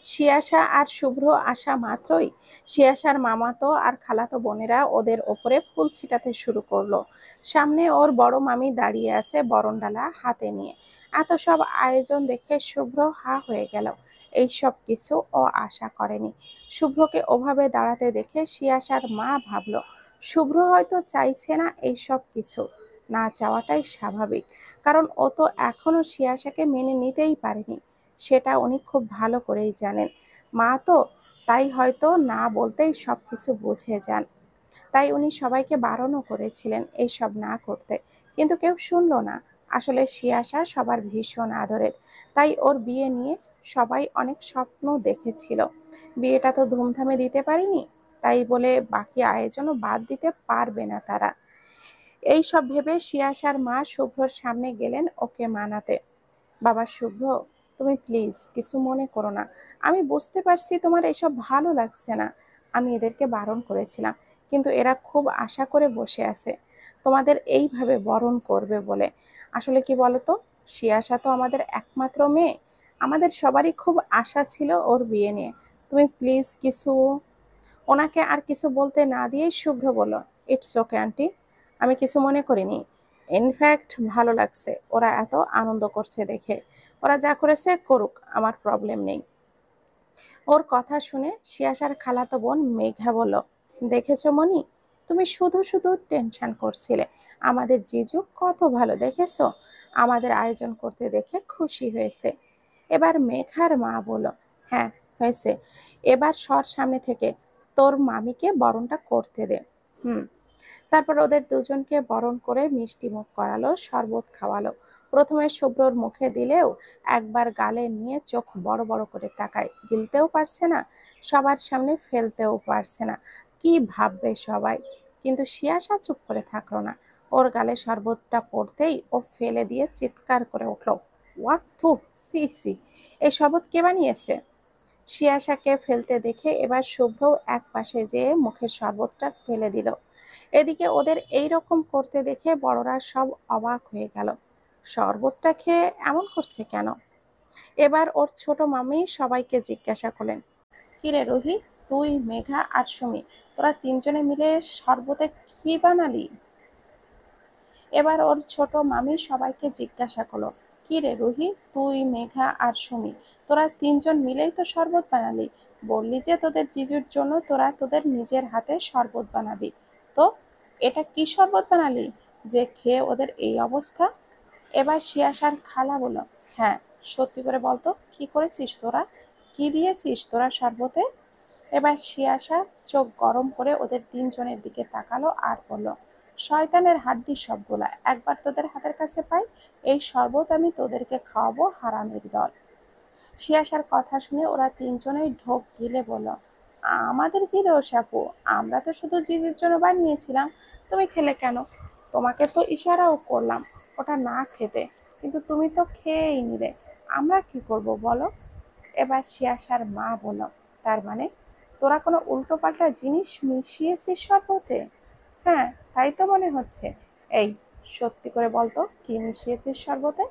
শিয়াশা আর শুভ্র আসা মাত্রই শিয়াশার মামাতো আর খালাতো বোনেরা ওদের ওপরে ফুল ছিটাতে শুরু করলো। সামনে ওর বড় মামি দাঁড়িয়ে আছে বরণডালা হাতে নিয়ে। এত সব আয়োজন দেখে শুভ্র হা হয়ে গেল। এই সব কিছু ও আশা করেনি। শুভ্রকে ওভাবে দাঁড়াতে দেখে শিয়াশার মা ভাবলো শুভ্র হয়তো চাইছে না এইসব কিছু। না চাওয়াটাই স্বাভাবিক, কারণ ও তো এখনো শিয়াশাকে মেনে নিতেই পারেনি। সেটা উনি খুব ভালো করেই জানেন। মা তো, তাই হয়তো না বলতেই সবকিছু বুঝে যান। তাই উনি সবাইকে বারণও করেছিলেন এইসব না করতে, কিন্তু কেউ শুনলো না। আসলে শিয়াশা সবার ভীষণ আদরের, তাই ওর বিয়ে নিয়ে সবাই অনেক স্বপ্ন দেখেছিল। বিয়েটা তো ধুমধামে দিতে পারিনি, তাই বলে বাকি আয়োজনও বাদ দিতে পারবে না তারা। এই সব ভেবে শিয়াশার মা শুভ্রর সামনে গেলেন ওকে মানাতে। বাবা শুভ্র, তুমি প্লিজ কিছু মনে করো না। আমি বুঝতে পারছি তোমার এসব ভালো লাগছে না। আমি এদেরকে বারণ করেছিলাম, কিন্তু এরা খুব আশা করে বসে আছে তোমাদের এইভাবে বরণ করবে বলে। আসলে কি বলতো, শিয়াশা তো আমাদের একমাত্র মেয়ে। আমাদের সবারই খুব আশা ছিল ওর বিয়ে নিয়ে। তুমি প্লিজ কিছু। ওনাকে আর কিছু বলতে না দিয়ে শুভ্র বলল, ইটস ওকে আন্টি, আমি কিছু মনে করিনি। ইনফ্যাক্ট ভালো লাগছে ওরা এত আনন্দ করছে দেখে। ওরা যা করেছে করুক, আমার প্রবলেম নেই। ওর কথা শুনে শিয়াশার খালাতো বোন মেঘা বলল, দেখেছো মনি, তুমি শুধু শুধু টেনশন করছিলে। আমাদের জিজু কত ভালো দেখেছো, আমাদের আয়োজন করতে দেখে খুশি হয়েছে। এবার মেঘার মা বলল, হ্যাঁ হয়েছে, এবার সর সামনে থেকে, তোর মামিকে বরণটা করতে দে। হুম। তারপর ওদের দুজনকে বরণ করে মিষ্টি মুখ করালো, শরবত খাওয়ালো। প্রথমে শুভ্রর মুখে দিলেও একবার গালে নিয়ে চোখ বড় বড় করে তাকায়, গিলতেও পারছে না, সবার সামনে ফেলতেও পারছে না। কি ভাববে সবাই। কিন্তু শিয়াশা চুপ করে থাকলো না। ওর গালে শরবতটা পড়তেই ও ফেলে দিয়ে চিৎকার করে উঠল, ওয়াক থু, সি সি, এই শরবত কে বানিয়েছে? শিয়াশাকে ফেলতে দেখে এবার শুভ্র এক পাশে যেয়ে মুখের শরবতটা ফেলে দিল। এদিকে ওদের এই রকম করতে দেখে বড়রা সব অবাক হয়ে গেল। শরবতটা খেয়ে এমন করছে কেন? এবার ওর ছোট মামি সবাইকে জিজ্ঞাসা করলেন, কিরে রুহি, তুই মেঘা আর সুমি, তোরা তিনজনে মিলে শরবতে কি বানালি? এবার ওর ছোট মামি সবাইকে জিজ্ঞাসা করলো, কি রে রুহি, তুই মেঘা আর সুমি, তোরা তিনজন মিলেই তো শরবত বানালি। বললি যে তোদের জিজুর জন্য তোরা তোদের নিজের হাতে শরবত বানাবি। তো এটা কি শরবত বানালি যে খেয়ে ওদের এই অবস্থা? এবার শিয়াশার খালা বলল, হ্যাঁ সত্যি করে বলতো, কি করেছিস তোরা, কি দিয়েছিস তোরা শরবতে? এবার শিয়াশা চোখ গরম করে ওদের তিনজনের দিকে তাকালো আর বলল, শয়তানের হাড্ডি সবগুলা, একবার তোদের হাতের কাছে পাই, এই শরবত আমি তোদেরকে খাওয়াবো, হারামির দল। শিয়াশার কথা শুনে ওরা তিনজনেই ঢোক গিলে বলল, আমাদের কি দোষ আপু, আমরা তো শুধু জিজির জন্য বানিয়েছিলাম, তুমি খেলে কেন? তোমাকে তো ইশারাও করলাম ওটা না খেতে, কিন্তু তুমি তো খেয়েই নিলে, আমরা কি করব বলো? এবার শিয়াশার মা বলল, তার মানে তোরা কোনো উল্টোপাল্টা জিনিস মিশিয়েছিস শরবতে? হ্যাঁ, তাই তো মনে হচ্ছে। এই, সত্যি করে বলতো কি মিশিয়েছিস শরবতে,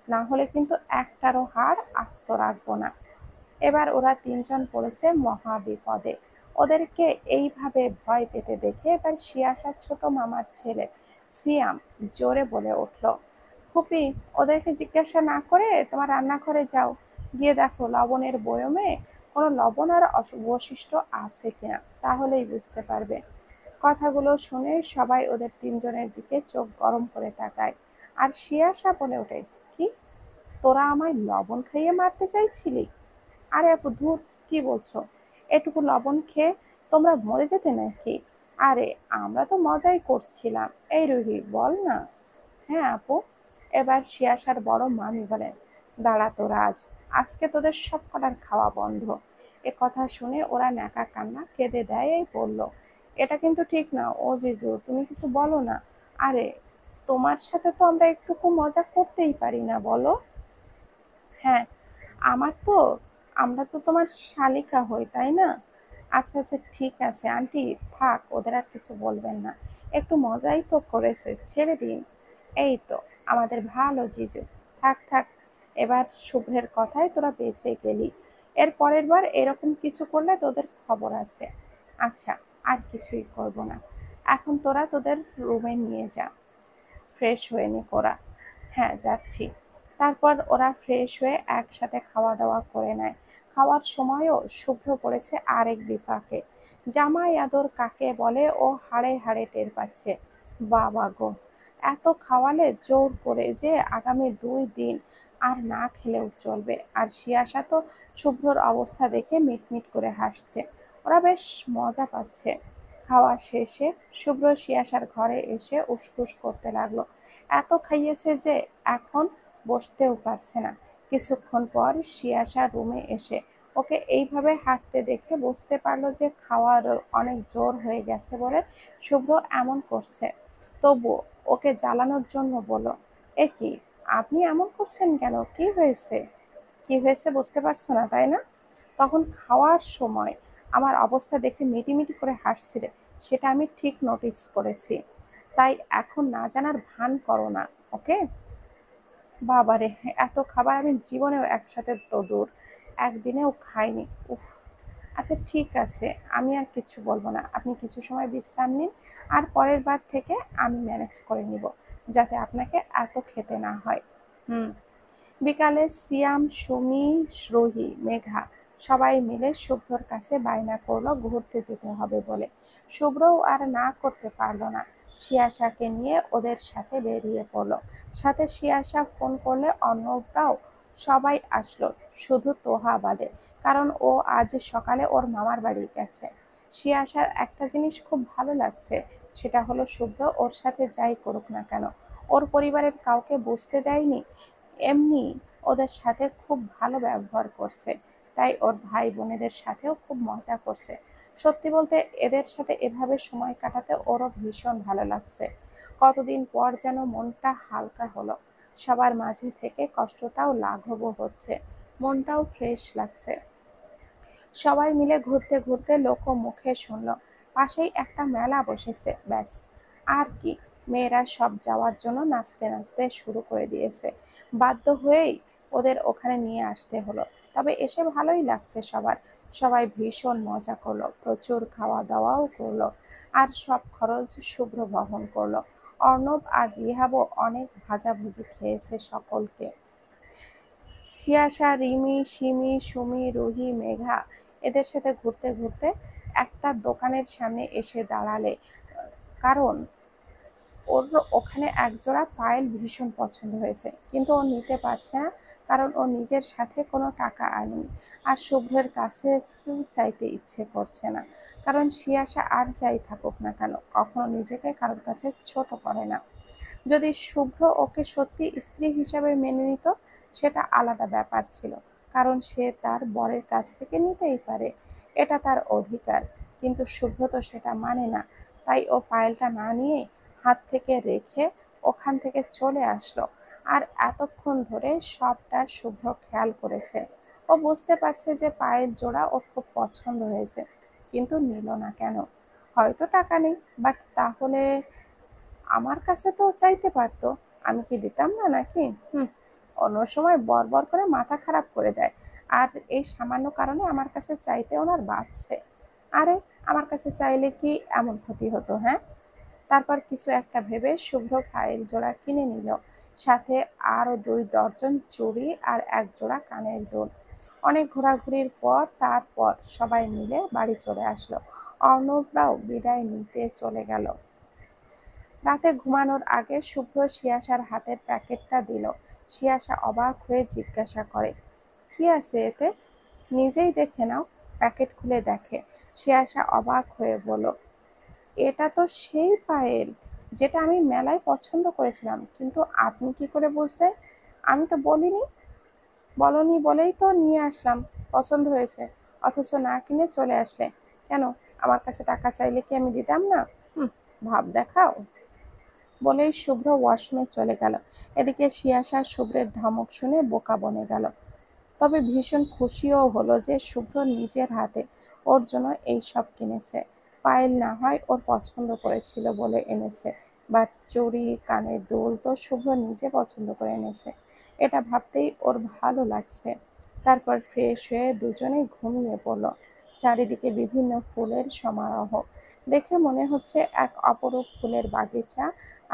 না হলে কিন্তু একটারও হাড় আস্ত রাখবো না। এবার ওরা তিনজন পড়েছে মহা বিপদে। ওদেরকে এইভাবে ভয় পেতে দেখে এবার শিয়াশার ছোট মামার ছেলে সিয়াম জোরে বলে উঠল, ফুপি, ওদেরকে জিজ্ঞাসা না করে তোমার রান্নাঘরে যাও, গিয়ে দেখো লবণের বয়মে কোনো লবণ আর অবশিষ্ট আছে কিনা, তাহলেই বুঝতে পারবে। কথাগুলো শুনে সবাই ওদের তিনজনের দিকে চোখ গরম করে তাকায়। আর শিয়াশা বলে ওঠে, কি, তোরা আমায় লবণ খাইয়ে মারতে চাইছিলি? আরে আপু ধুর, কি বলছো, এটুকু লবণ খেয়ে তোমরা মরে যেতে নাকি? আরে আমরা তো মজাই করছিলাম। এই রুহি বল না। হ্যাঁ আপু। এবার শিয়াশার বড় মামি বলেন, দাঁড়া তো রাজ, আজকে তোদের সব কটার খাওয়া বন্ধ। এ কথা শুনে ওরা ন্যাকা কান্না কেঁদে দেয়, এই বলল, এটা কিন্তু ঠিক না, ও জিজু তুমি কিছু বলো না। আরে তোমার সাথে তো আমরা একটুকু মজা করতেই পারি না বলো? হ্যাঁ, আমার তো, আমরা তো তোমার শালিকা হই তাই না? আচ্ছা আচ্ছা ঠিক আছে আন্টি, থাক, ওদের আর কিছু বলবেন না, একটু মজাই তো করেছে, ছেড়ে দিন। এই তো আমাদের ভালো জিজু, থাক থাক। এবার শুভ্রের কথায় তোরা বেঁচে গেলি। এর পরের বার এরকম কিছু করলে তোদের খবর আছে। আচ্ছা, আর কিছুই করব না। এখন তোরা তোদের রুমে নিয়ে যা, ফ্রেশ হয়ে নে ওরা। হ্যাঁ, যাচ্ছি। তারপর ওরা ফ্রেশ হয়ে একসাথে খাওয়া দাওয়া করে নেয়। খাওয়ার সময়ও শুভ্র পড়েছে আরেক বিপাকে। জামাই আদর কাকে বলে ও হাড়ে হাড়ে টের পাচ্ছে। বাবা গো, এত খাওয়ালে জোর করে যে আগামী 2 দিন আর না খেলেও চলবে। আর শিয়াশা তো শুভ্রর অবস্থা দেখে মিটমিট করে হাসছে। ওরা বেশ মজা পাচ্ছে। খাওয়া শেষে শুভ্র শিয়াশার ঘরে এসে উসখুস করতে লাগলো। এত খাইয়েছে যে এখন বসতেও পারছে না। কিছুক্ষণ পর শিয়াশা রুমে এসে ওকে এইভাবে হাঁটতে দেখে বুঝতে পারলো যে খাওয়ার অনেক জোর হয়ে গেছে বলে শুভ্র এমন করছে। তবুও ওকে জ্বালানোর জন্য বলল, এ কি, আপনি এমন করছেন কেন? কি হয়েছে? কি হয়েছে বুঝতে পারছো না, তাই না? তখন খাওয়ার সময় আমার অবস্থা দেখে মিটিমিটি করে হাসছিলে, সেটা আমি ঠিক নোটিস করেছি। তাই এখন না জানার ভান করো না, ওকে? বাবারে, এত খাবার আমি জীবনেও একসাথে তো দূর, একদিনেও খাইনি। উফ। আচ্ছা ঠিক আছে, আমি আর কিছু বলবো না। আপনি কিছু সময় বিশ্রাম নিন, আর পরের বার থেকে আমি ম্যানেজ করে নিব, যাতে আপনাকে এত খেতে না হয়। হুম। বিকালে সিয়াম, সুমি, রুহি, মেঘা সবাই মিলে শুভ্রর কাছে বায়না করলো ঘুরতে যেতে হবে বলে। শুভ্রও আর না করতে পারলো না, শিয়াশাকে নিয়ে ওদের সাথে বেরিয়ে পড়লো। সাথে শিয়াশা ফোন করলে অন্যরাও সবাই আসলো, শুধু তোহা বাদে, কারণ ও আজ সকালে ওর মামার বাড়ি গেছে। শিয়াশার একটা জিনিস খুব ভালো লাগছে, সেটা হলো শুভ্র ওর সাথে যাই করুক না কেন, ওর পরিবারের কাউকে বুঝতে দেয়নি, এমনি ওদের সাথে খুব ভালো ব্যবহার করছে। তাই ওর ভাই বোনেদের সাথেও খুব মজা করছে। সত্যি বলতে এদের সাথে এভাবে সময় কাটাতে ওরও ভীষণ ভালো লাগছে। কতদিন পর যেন মনটা হালকা হলো। সবার মাঝে থেকে কষ্টটাও লাঘবও হচ্ছে, মনটাও ফ্রেশ লাগছে। সবাই মিলে ঘুরতে ঘুরতে লোকমুখে শুনল পাশেই একটা মেলা বসেছে, ব্যাস। আর কি, মেয়েরা সব যাওয়ার জন্য নাচতে নাচতে শুরু করে দিয়েছে। বাধ্য হয়েই ওদের ওখানে নিয়ে আসতে হলো। তবে এসে ভালোই লাগছে সবার। সবাই ভীষণ মজা করলো, প্রচুর খাওয়া দাওয়াও করলো, আর সব খরচ শুভ্র বহন করলো। অর্ণব আর রিহাবও অনেক ভাজাভুজি খেয়েছে সকলকে। শিয়াশা, রিমি, সিমি, সুমি, রুহি, মেঘা এদের সাথে ঘুরতে ঘুরতে একটা দোকানের সামনে এসে দাঁড়ালে, কারণ ওর ওখানে একজোড়া পায়েল ভীষণ পছন্দ হয়েছে, কিন্তু ও নিতে পারছে না, কারণ ও নিজের সাথে কোনো টাকা আনেনি। আর শুভ্রের কাছে চাইতে ইচ্ছে করছে না, কারণ শিয়াশা আর যাই থাকুক না কেন কখনো নিজেকে কারোর কাছে ছোট করে না। যদি শুভ্র ওকে সত্যি স্ত্রী হিসাবে মেনে নিত, সেটা আলাদা ব্যাপার ছিল, কারণ সে তার বরের কাছ থেকে নিতেই পারে, এটা তার অধিকার। কিন্তু শুভ্র তো সেটা মানে না। তাই ও পায়েলটা না নিয়ে হাত থেকে রেখে ওখান থেকে চলে আসলো। আর এতক্ষণ ধরে সবটা শুভ্র খেয়াল করেছে। ও বুঝতে পারছে যে পায়ের জোড়া ওর খুব পছন্দ হয়েছে, কিন্তু নিল না কেন? হয়তো টাকা নেই, বাট তাহলে আমার কাছে তো চাইতে পারতো, আমি কি দিতাম না নাকি? হুম। অন্য সময় বর করে মাথা খারাপ করে দেয়, আর এই সামান্য কারণে আমার কাছে চাইতে ওনার বাধছে। আরে, আমার কাছে চাইলে কি এমন ক্ষতি হতো, হ্যাঁ? তারপর কিছু একটা ভেবে শুভ্র পায়ের জোড়া কিনে নিল, সাথে আরো 2 ডজন চুড়ি আর এক জোড়া কানের দুল। অনেক ঘোরাঘুরির পর তারপর সবাই মিলে বাড়ি চলে আসলো। অর্ণবরাও বিদায় নিতে চলে গেল। রাতে ঘুমানোর আগে শুভ্র শিয়াশার হাতের প্যাকেটটা দিল। শিয়াশা অবাক হয়ে জিজ্ঞাসা করে, কি আছে এতে? নিজেই দেখে নাও। প্যাকেট খুলে দেখে। শিয়াশা অবাক হয়ে বলল, এটা তো সেই পায়েল যেটা আমি মেলায় পছন্দ করেছিলাম, কিন্তু আপনি কি করে বুঝলেন? আমি তো বলিনি। বলনি বলেই তো নিয়ে আসলাম, পছন্দ হয়েছে, অথচ না কিনে চলে আসলে কেন? আমার কাছে টাকা চাইলে কি আমি দিতাম না? হুম, ভাব দেখাও। বলেই শুভ্র ওয়াশরুমে চলে গেল। এদিকে শিয়াশা শুভ্রের ধমক শুনে বোকা বনে গেল। তবে ভীষণ খুশিও হলো যে শুভ্র নিজের হাতে ওর জন্য এই সব কিনেছে। পায়েল না হয় ওর পছন্দ করেছিল বলে এনেছে, বাট চুড়ি কানের দুল তো শুভ্র নিজে পছন্দ করে এনেছে। এটা ভাবতেই ওর ভালো লাগছে। তারপর ফ্রেশ হয়ে দুজনেই ঘুমিয়ে পড়ল। চারিদিকে বিভিন্ন ফুলের সমারোহ দেখে মনে হচ্ছে এক অপরূপ ফুলের বাগিচা,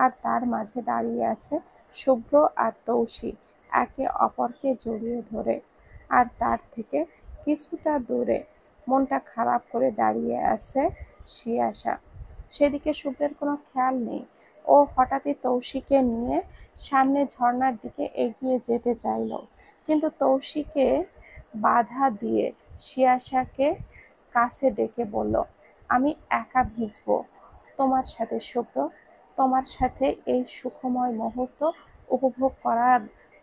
আর তার মাঝে দাঁড়িয়ে আছে শুভ্র আর তৌসী একে অপরকে জড়িয়ে ধরে। আর তার থেকে কিছুটা দূরে মনটা খারাপ করে দাঁড়িয়ে আছে শিয়াশা। সেদিকে শুভ্রের কোনো খেয়াল নেই। ও হঠাৎই তৌসীকে নিয়ে সামনে ঝর্ণার দিকে এগিয়ে যেতে চাইল, কিন্তু তৌসীকে বাধা দিয়ে শিয়াশাকে কাছে ডেকে বলল, আমি একা ভিজবো তোমার সাথে শুভ্র। তোমার সাথে এই সুখময় মুহূর্ত উপভোগ করার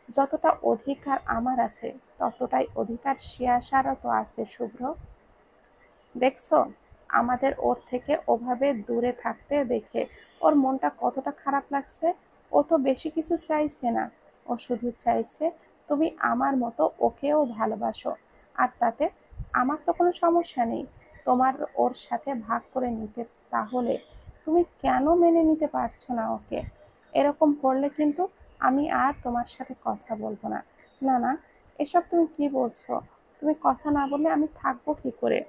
যতটা অধিকার আমার আছে, ততটাই অধিকার শিয়াশারও তো আছে শুভ্র। দেখছো আমাদের ওর থেকে ওভাবে দূরে থাকতে দেখে ওর মনটা কতটা খারাপ লাগছে। ও তো বেশি কিছু চাইছে না, ও শুধু চাইছে তুমি আমার মতো ওকেও ভালোবাসো। আর তাতে আমার তো কোনো সমস্যা নেই তোমার ওর সাথে ভাগ করে নিতে। তাহলে তুমি কেন মেনে নিতে পারছো না ওকে? এরকম করলে কিন্তু আমি আর তোমার সাথে কথা বলবো না। না না, এসব তুমি কি বলছো? তুমি কথা না বললে আমি থাকবো কি করে?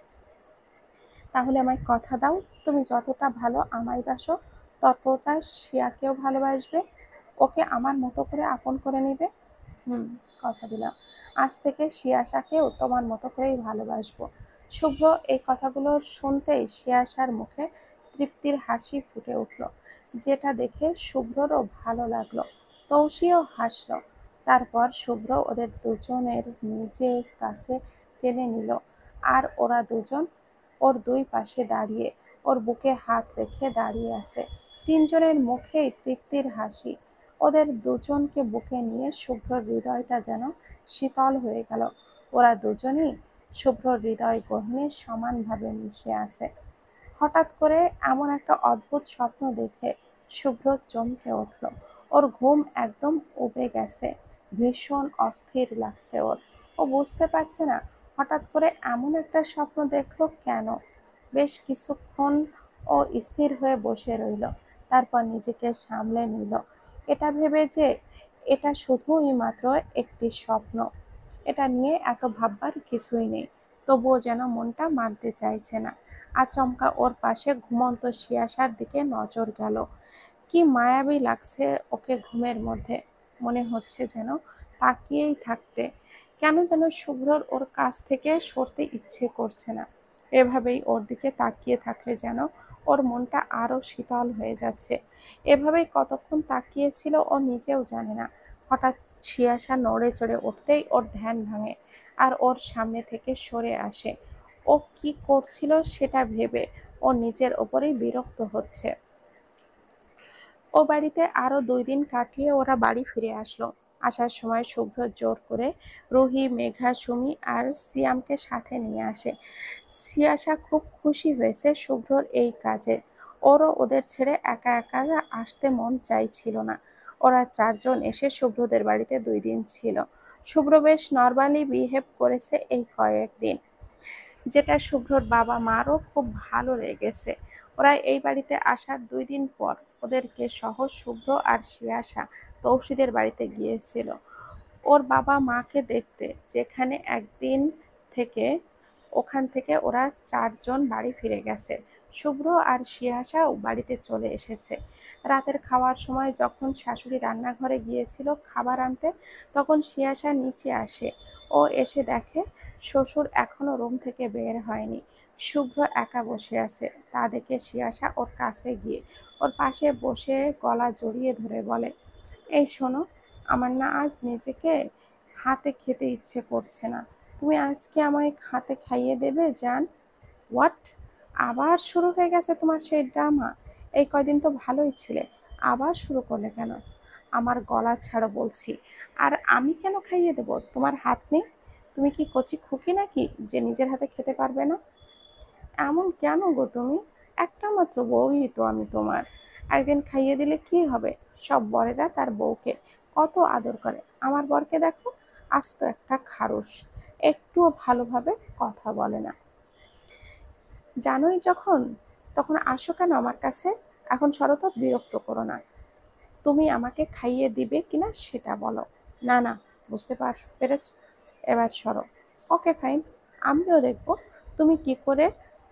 তাহলে আমায় কথা দাও, তুমি যতটা ভালো আমায় বাসো ততটা শিয়াকেও ভালোবাসবে, ওকে আমার মতো করে আপন করে নিবে। হুম, কথা দিলাম। আজ থেকে শিয়াশাকেও তোমার মতো করেই ভালোবাসবো। শুভ্র এই কথাগুলো শুনতেই শিয়াশার মুখে তৃপ্তির হাসি ফুটে উঠল, যেটা দেখে শুভ্ররও ভালো লাগলো। তৌসিও হাসলো। তারপর শুভ্র ওদের দুজনের নিজের কাছে টেনে নিল, আর ওরা দুজন ওর দুই পাশে দাঁড়িয়ে ওর বুকে হাত রেখে দাঁড়িয়ে আছে। তিনজনের মুখেই তৃপ্তির হাসি। ওদের দুজনকে বুকে নিয়ে শুভ্রর হৃদয়টা যেন শীতল হয়ে গেল। ওরা দুজনই শুভ্রর হৃদয় গহনে সমানভাবে মিশে আছে। হঠাৎ করে এমন একটা অদ্ভুত স্বপ্ন দেখে শুভ্র চমকে উঠল। ওর ঘুম একদম উবে গেছে, ভীষণ অস্থির লাগছে ওর। ও বুঝতে পারছে না হঠাৎ করে এমন একটা স্বপ্ন দেখলো কেন। বেশ কিছুক্ষণ ও স্থির হয়ে বসে রইল, তারপর নিজেকে সামলে নিল। এটা ভেবে যে এটা শুধুই মাত্র একটি স্বপ্ন, এটা নিয়ে এত ভাববার কিছুই নেই। তবুও যেন মনটা মানতে চাইছে না। আচমকা ওর পাশে ঘুমন্ত শিয়াশার দিকে নজর গেল। কি মায়াবী লাগছে ওকে ঘুমের মধ্যে। মনে হচ্ছে যেন তাকিয়েই থাকতে। কেন যেন শুভ্রর ওর কাছ থেকে সরতে ইচ্ছে করছে না। এভাবেই ওর দিকে তাকিয়ে থাকলে যেন ওর মনটা আরো শীতল হয়ে যাচ্ছে। এভাবেই কতক্ষণ তাকিয়েছিল ও নিজেও জানে না। হঠাৎ শিয়াশা নড়ে চড়ে উঠতেই ওর ধ্যান ভাঙে, আর ওর সামনে থেকে সরে আসে। ও কি করছিল সেটা ভেবে ও নিজের ওপরেই বিরক্ত হচ্ছে। ও বাড়িতে আরো 2 দিন কাটিয়ে ওরা বাড়ি ফিরে আসলো। আসার সময় শুভ্র জোর করে রুহি, মেঘা, সুমি আর সিয়ামকে সাথে নিয়ে আসে। সিয়াশা খুব খুশি হয়েছে শুভ্রর এই কাজে। ওরও ওদের ছেড়ে একা একা আসতে মন চাইছিল না। ওরা 4জন এসে শুভ্রদের বাড়িতে 2 দিন ছিল। শুভ্র বেশ নর্মালি বিহেভ করেছে এই কয়েকদিন, যেটা শুভ্রর বাবা মারও খুব ভালো লেগেছে। ওরা এই বাড়িতে আসার 2 দিন পর ওদেরকে সহ শুভ্র আর শিয়াশা তৌসিদের বাড়িতে গিয়েছিল ওর বাবা মাকে দেখতে, যেখানে একদিন থেকে ওখান থেকে ওরা 4জন বাড়ি ফিরে গেছে। শুভ্র আর শিয়াশাও বাড়িতে চলে এসেছে। রাতের খাওয়ার সময় যখন শাশুড়ি রান্নাঘরে গিয়েছিল খাবার আনতে, তখন শিয়াশা নিচে আসে। ও এসে দেখে শ্বশুর এখনো রুম থেকে বের হয়নি। শুভ্র একা বসে আছে। তা দেখে শিয়াশা ওর কাছে গিয়ে ওর পাশে বসে গলা জড়িয়ে ধরে বলে, এই শোনো, আমার না আজ নিজেকে হাতে খেতে ইচ্ছে করছে না। তুমি আজকে আমায় হাতে খাইয়ে দেবে জান? হোয়াট? আবার শুরু হয়ে গেছে তোমার সেই ড্রামা? এই কয়দিন তো ভালোই ছিলে, আবার শুরু করলে কেন? আমার গলা ছাড়ো বলছি। আর আমি কেন খাইয়ে দেবো? তোমার হাত নেই? তুমি কি কচি খুকি নাকি যে নিজের হাতে খেতে পারবে না? এমন কেন গো তুমি? একটা মাত্র বউই তো আমি তোমার। একদিন খাইয়ে দিলে কি হবে? সব বরেরা তার বউকে কত আদর করে। আমার বরকে দেখো, আস্ত একটা খারুস, একটুও ভালোভাবে কথা বলে না। জানোই যখন তখন আসো কেন আমার কাছে? এখন সরো তো, বিরক্ত করো না। তুমি আমাকে খাইয়ে দিবে কিনা সেটা বলো। না না, বুঝতে পেরেছ? এবার সরো। ওকে ফাইন, আমিও দেখবো তুমি কি করে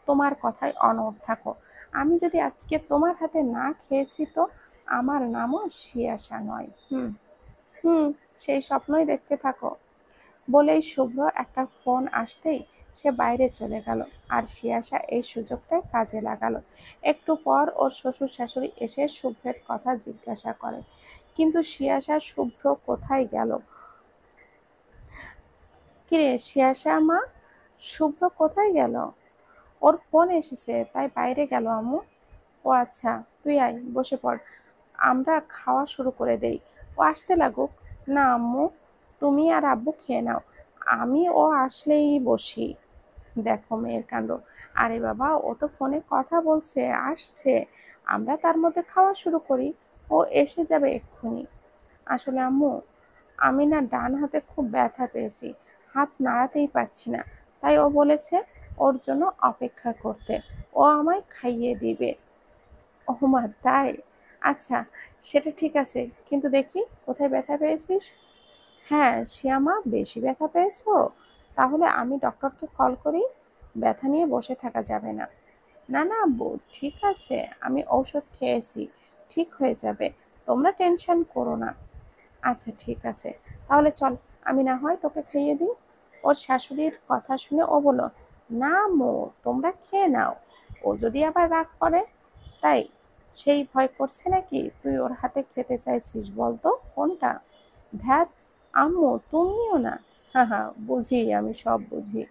তোমার কথায় অনড় থাকো। আমি যদি আজকে তোমার হাতে না খেয়েছি তো আমার নামও শিয়াশা নয়। হুম হুম, সেই স্বপ্নই দেখতে থাকো। বলেই শুভ্র একটা ফোন আসতেই সে বাইরে চলে গেল, আর শিয়াশা এই সুযোগটাই কাজে লাগালো। একটু পর ওর শ্বশুর শাশুড়ি এসে শুভ্রের কথা জিজ্ঞাসা করে, কিন্তু শিয়াশা শুভ্র কোথায় গেল? কিরে শিয়াশা মা, শুভ্র কোথায় গেল? ওর ফোন এসেছে তাই বাইরে গেল আম্মু। ও আচ্ছা, তুই আয় বসে পড়, আমরা খাওয়া শুরু করে দেই। ও আসতে লাগুক। না আম্মু, তুমি আর আব্বু খেয়ে নাও, আমি ও আসলেই বসি। দেখো মেয়ের কাণ্ড। আরে বাবা, ও তো ফোনে কথা বলছে, আসছে, আমরা তার মধ্যে খাওয়া শুরু করি। ও এসে যাবে এক্ষুনি। আসলে আম্মু, আমি না ডান হাতে খুব ব্যথা পেয়েছি, হাত নাড়াতেই পারছি না, তাই ও বলেছে ওর জন্য অপেক্ষা করতে, ও আমায় খাইয়ে দিবে। ও মা তাই? আচ্ছা, সেটা ঠিক আছে, কিন্তু দেখি কোথায় ব্যথা পেয়েছিস। হ্যাঁ শিয়ামা, বেশি ব্যথা পেয়েছো? তাহলে আমি ডক্টরকে কল করি। ব্যথা নিয়ে বসে থাকা যাবে না। না না আব্বু, ঠিক আছে, আমি ঔষধ খেয়েছি, ঠিক হয়ে যাবে, তোমরা টেনশন করো না। আচ্ছা ঠিক আছে, তাহলে চল, আমি না হয় তোকে খাইয়ে দিই। ওর শাশুড়ির কথা শুনে ও বলল, না মো, তোমরা খেয়ে নাও, ও যদি আবার রাগ করে। তাই সেই ভয় করছে নাকি তুই ওর হাতে খেতে চাইছিস, বলতো কোনটা? ধ্যাত আম্মু, তুমিও না। হ্যাঁ হ্যাঁ, বুঝি, আমি সব বুঝি।